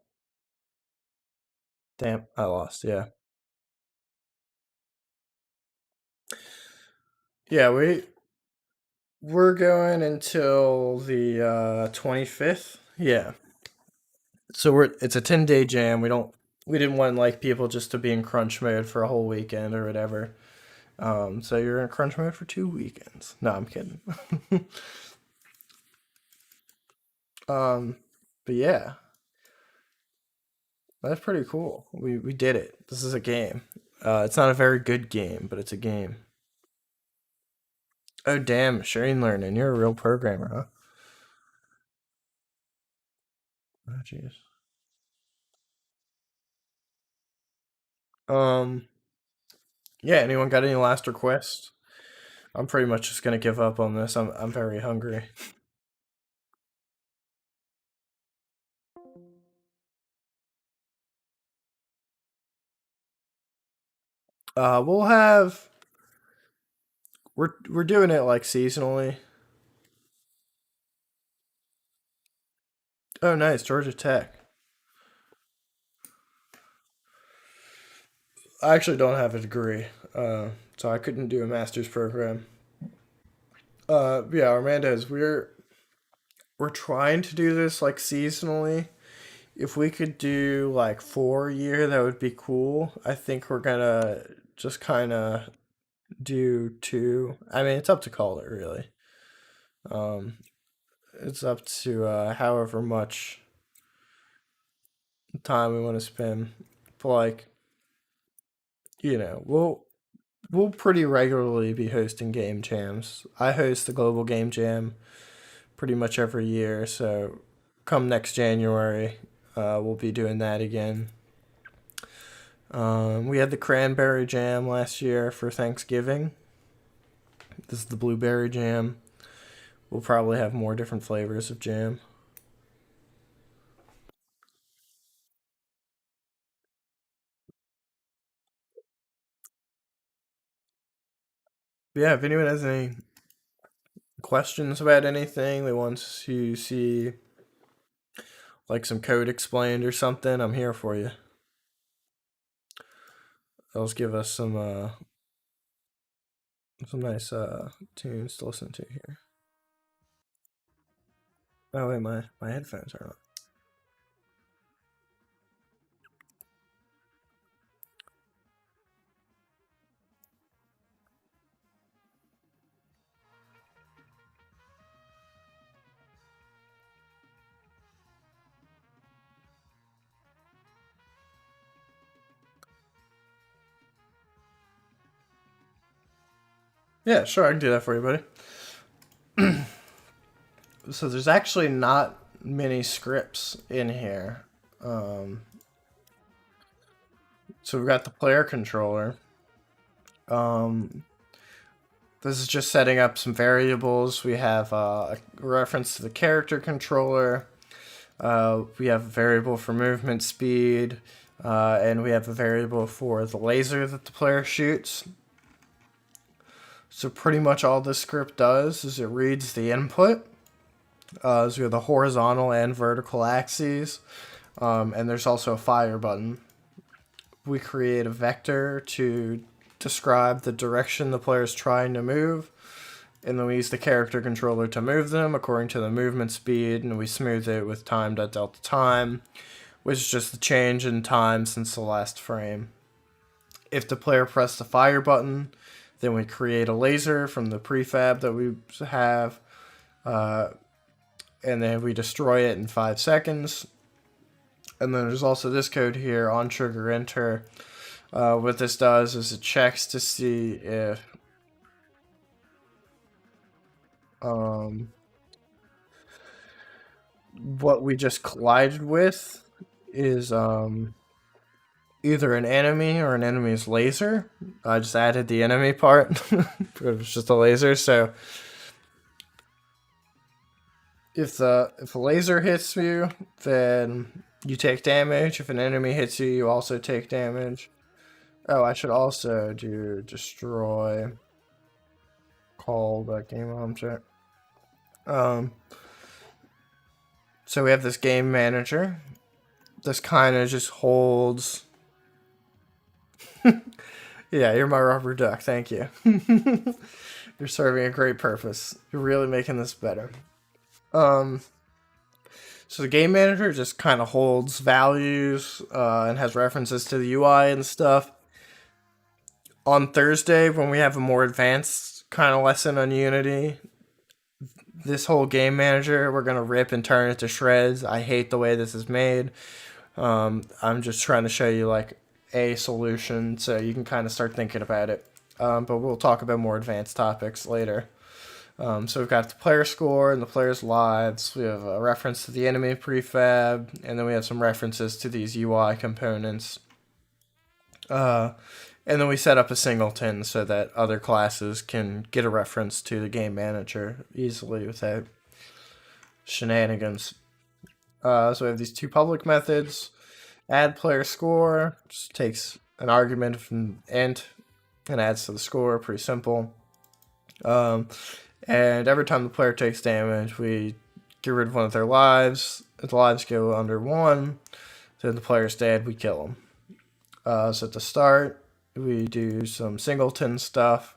Damn, I lost. Yeah. Yeah, we're going until the 25th. Yeah. So it's a 10-day jam. We didn't want like people just to be in crunch mode for a whole weekend or whatever. So you're in crunch mode for 2 weekends. No, I'm kidding. um, but yeah, that's pretty cool. We did it. This is a game. It's not a very good game, but it's a game. Oh damn, machine learning. You're a real programmer, huh? Oh jeez. Um, yeah. Anyone got any last requests? I'm pretty much just gonna give up on this. I'm very hungry. We'll have we're doing it like seasonally. Oh, nice, Georgia Tech. I actually don't have a degree, so I couldn't do a master's program. Yeah, Armando's. We're trying to do this like seasonally. If we could do like 4 year, that would be cool. I think we're gonna just kind of do two. I mean, it's up to Calder really. Um, it's up to however much time we want to spend. But like, we'll pretty regularly be hosting game jams. I host the Global Game Jam pretty much every year, so come next January, we'll be doing that again. We had the Cranberry Jam last year for Thanksgiving. This is the Blueberry Jam. We'll probably have more different flavors of jam. But yeah, if anyone has any questions about anything, they want to see like some code explained or something, I'm here for you. They'll just give us some nice tunes to listen to here. Oh wait, my headphones are on. Yeah, sure, I can do that for you, buddy. So there's actually not many scripts in here. Um, so we've got the player controller. Um, this is just setting up some variables. We have a reference to the character controller. We have a variable for movement speed, and we have a variable for the laser that the player shoots. So pretty much all this script does is it reads the input. So we have the horizontal and vertical axes, and there's also a fire button. We create a vector to describe the direction the player is trying to move, and then we use the character controller to move them according to the movement speed, and we smooth it with time.delta time, which is just the change in time since the last frame. If the player pressed the fire button, then we create a laser from the prefab that we have, and then we destroy it in 5 seconds. And then there's also this code here on trigger enter. What this does is it checks to see if what we just collided with is either an enemy or an enemy's laser. I just added the enemy part, but it was just a laser. So if the laser hits you, then you take damage. If an enemy hits you, you also take damage. Oh, I should also do destroy call the game object. So we have this game manager. This kind of just holds. Yeah, you're my rubber duck. Thank you. You're serving a great purpose. You're really making this better. Um, so the game manager just kind of holds values and has references to the UI and stuff. On Thursday, when we have a more advanced kind of lesson on Unity, this whole game manager, we're going to rip and turn it to shreds. I hate the way this is made. I'm just trying to show you like a solution so you can kind of start thinking about it. But we'll talk about more advanced topics later. So we've got the player score and the player's lives. We have a reference to the enemy prefab, and then we have some references to these UI components. And then we set up a singleton so that other classes can get a reference to the game manager easily without shenanigans. So we have these two public methods. Add player score just takes an argument from int and adds to the score. Pretty simple. And every time the player takes damage, we get rid of one of their lives. If the lives go under 1, then the player's dead, we kill them. So at the start, we do some singleton stuff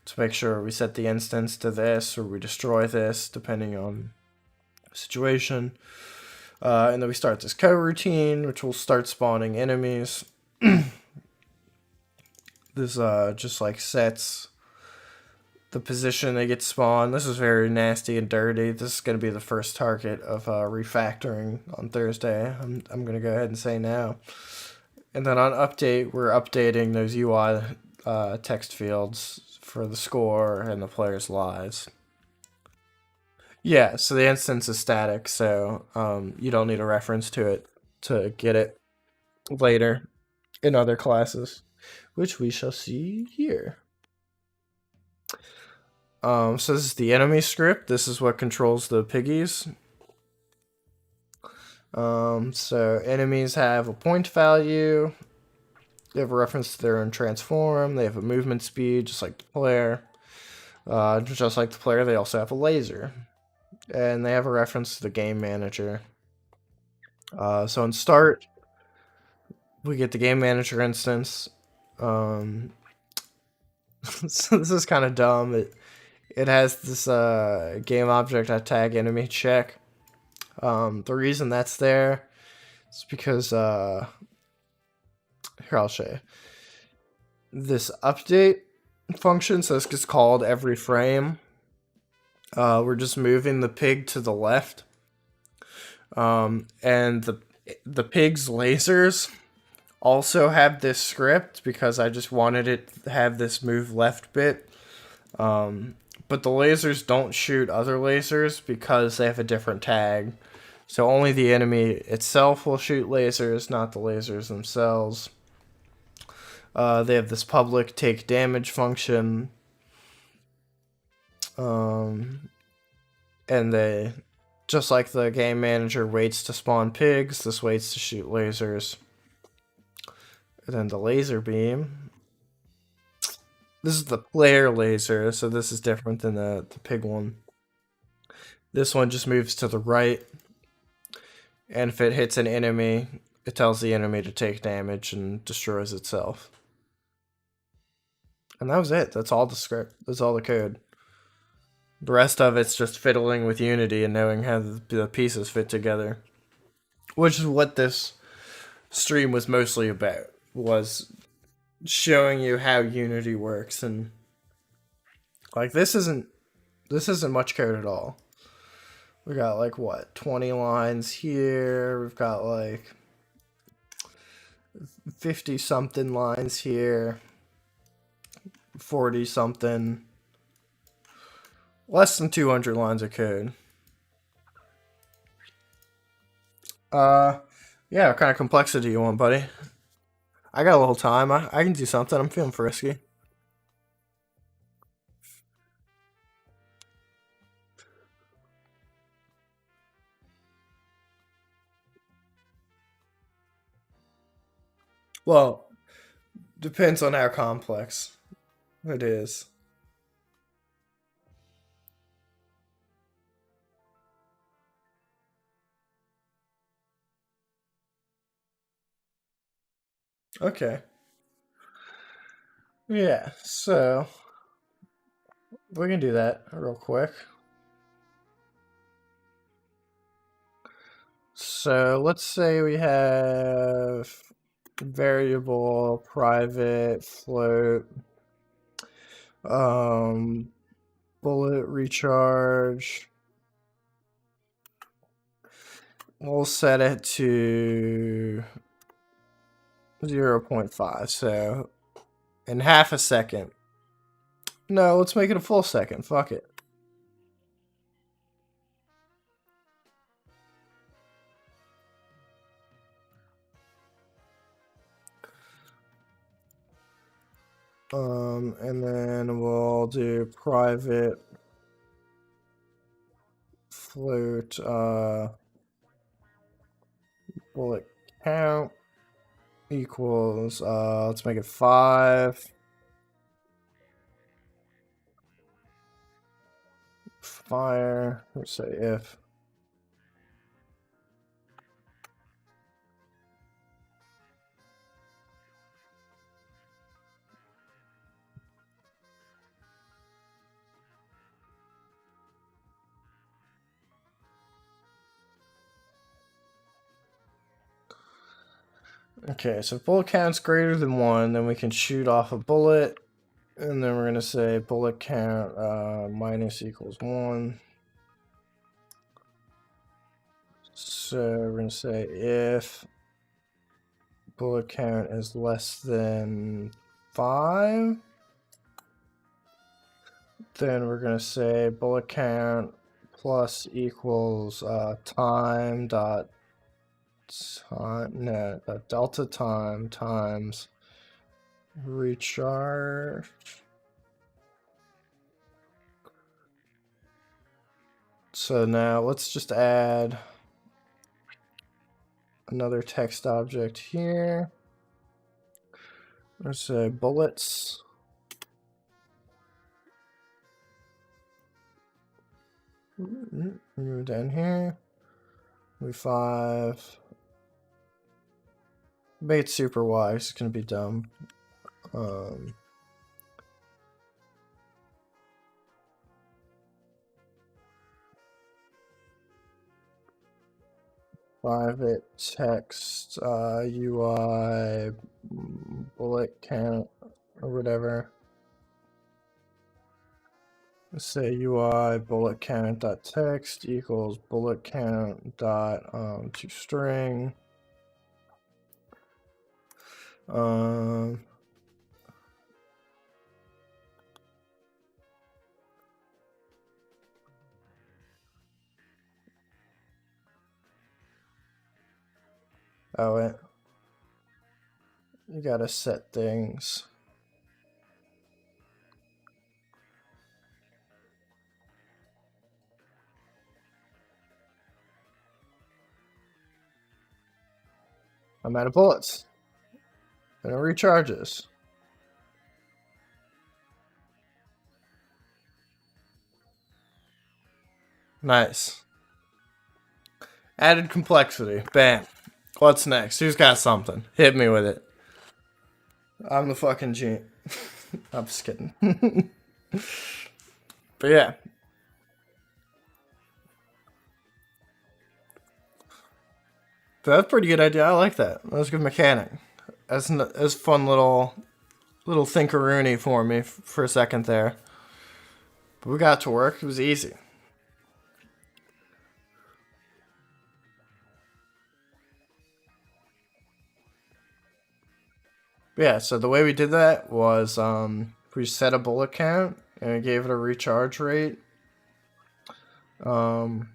to make sure we set the instance to this or we destroy this, depending on the situation. And then we start this coroutine, which will start spawning enemies. This just like sets the position they get spawned. This is very nasty and dirty. This is going to be the first target of refactoring on Thursday. I'm going to go ahead and say now. And then on update, we're updating those UI text fields for the score and the player's lives. Yeah, so the instance is static, so you don't need a reference to it to get it later in other classes, which we shall see here. So this is the enemy script. This is what controls the piggies. So enemies have a point value. They have a reference to their own transform. They have a movement speed, just like the player. Just like the player, they also have a laser. And they have a reference to the game manager. So in start, we get the game manager instance. So this is kind of dumb. It has this game object at tag enemy check. The reason that's there is because here I'll show you. This update function, so this gets called every frame. We're just moving the pig to the left. And the pig's lasers also have this script because I just wanted it to have this move left bit. But the lasers don't shoot other lasers because they have a different tag. So only the enemy itself will shoot lasers, not the lasers themselves. They have this public take damage function. And they, just like the game manager waits to spawn pigs, this waits to shoot lasers. And then the laser beam. This is the player laser, so this is different than the pig one. This one just moves to the right. And if it hits an enemy, it tells the enemy to take damage and destroys itself. And that was it. That's all the script. That's all the code. The rest of it's just fiddling with Unity and knowing how the pieces fit together. Which is what this stream was mostly about. Was showing you how Unity works, and like this isn't much code at all. We got like what, 20 lines here. We've got like 50 something lines here. 40 something. Less than 200 lines of code. Yeah, what kind of complexity you want, buddy? I got a little time. I can do something. I'm feeling frisky. Well, depends on how complex it is. Okay. Yeah, so we can do that real quick. So let's say we have variable, private, float, bullet recharge. We'll set it to 0.5, so in half a second. No, let's make it a full second. Fuck it. And then we'll do private float bullet count equals let's make it 5. Fire, let's say if. Okay, so if bullet count's greater than 1, then we can shoot off a bullet. And then we're going to say bullet count minus equals 1. So we're going to say if bullet count is less than 5, then we're going to say bullet count plus equals time dot time, no, delta time times recharge. So now let's just add another text object here. Let's say bullets. Move down here. Move 5. Make it super wide. It's gonna be dumb. Private text UI bullet count or whatever. Let's say UI bullet count dot text equals bullet count dot to string. Oh wait, you gotta set things. I'm out of bullets. And it recharges. Nice. Added complexity. Bam. What's next? Who's got something? Hit me with it. I'm the fucking G. I'm just kidding. But yeah. That's a pretty good idea. I like that. That was a good mechanic. That's fun little thinkaroony for me for a second there. But we got to work. It was easy. Yeah, so the way we did that was we set a bullet count and we gave it a recharge rate. So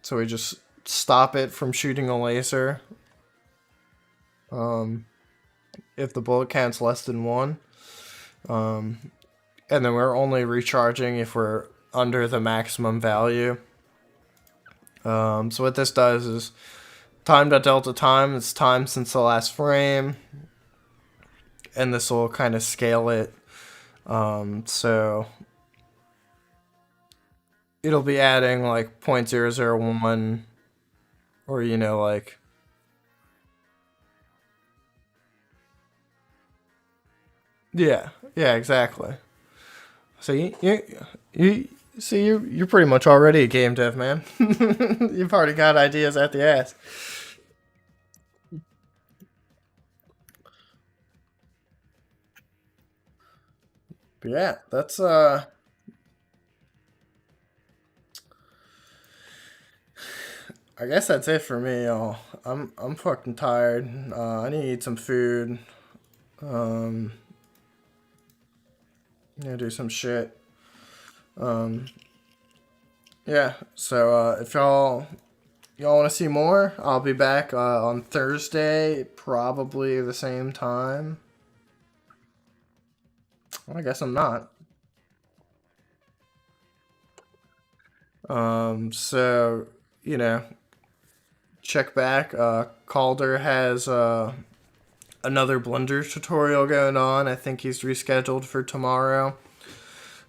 we just stop it from shooting a laser if the bullet count's less than 1. And then we're only recharging if we're under the maximum value. So what this does is time.delta time is time since the last frame, and this will kind of scale it. So it'll be adding like 0.001 or like yeah, exactly. So you see you're pretty much already a game dev, man. You've already got ideas at the ass. But yeah, that's I guess that's it for me, y'all. I'm fucking tired. I need to eat some food. Do some shit. Yeah. So if y'all y'all want to see more, I'll be back on Thursday, probably the same time. Well, I guess I'm not. So, you know, check back. Calder has another Blender tutorial going on. I think he's rescheduled for tomorrow.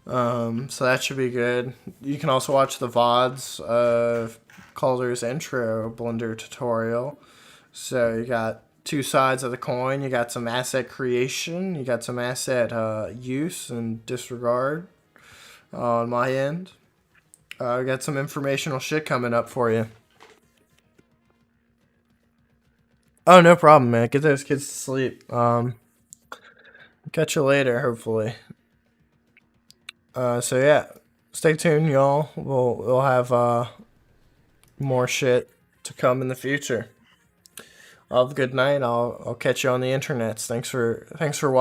So that should be good. You can also watch the VODs of Calder's intro Blender tutorial. So you got two sides of the coin. You got some asset creation. You got some asset use and disregard on my end. I got some informational shit coming up for you. Oh, no problem, man. Get those kids to sleep. Catch you later, hopefully. So yeah, stay tuned, y'all. We'll have more shit to come in the future. Have a good night. I'll catch you on the internets. Thanks for watching.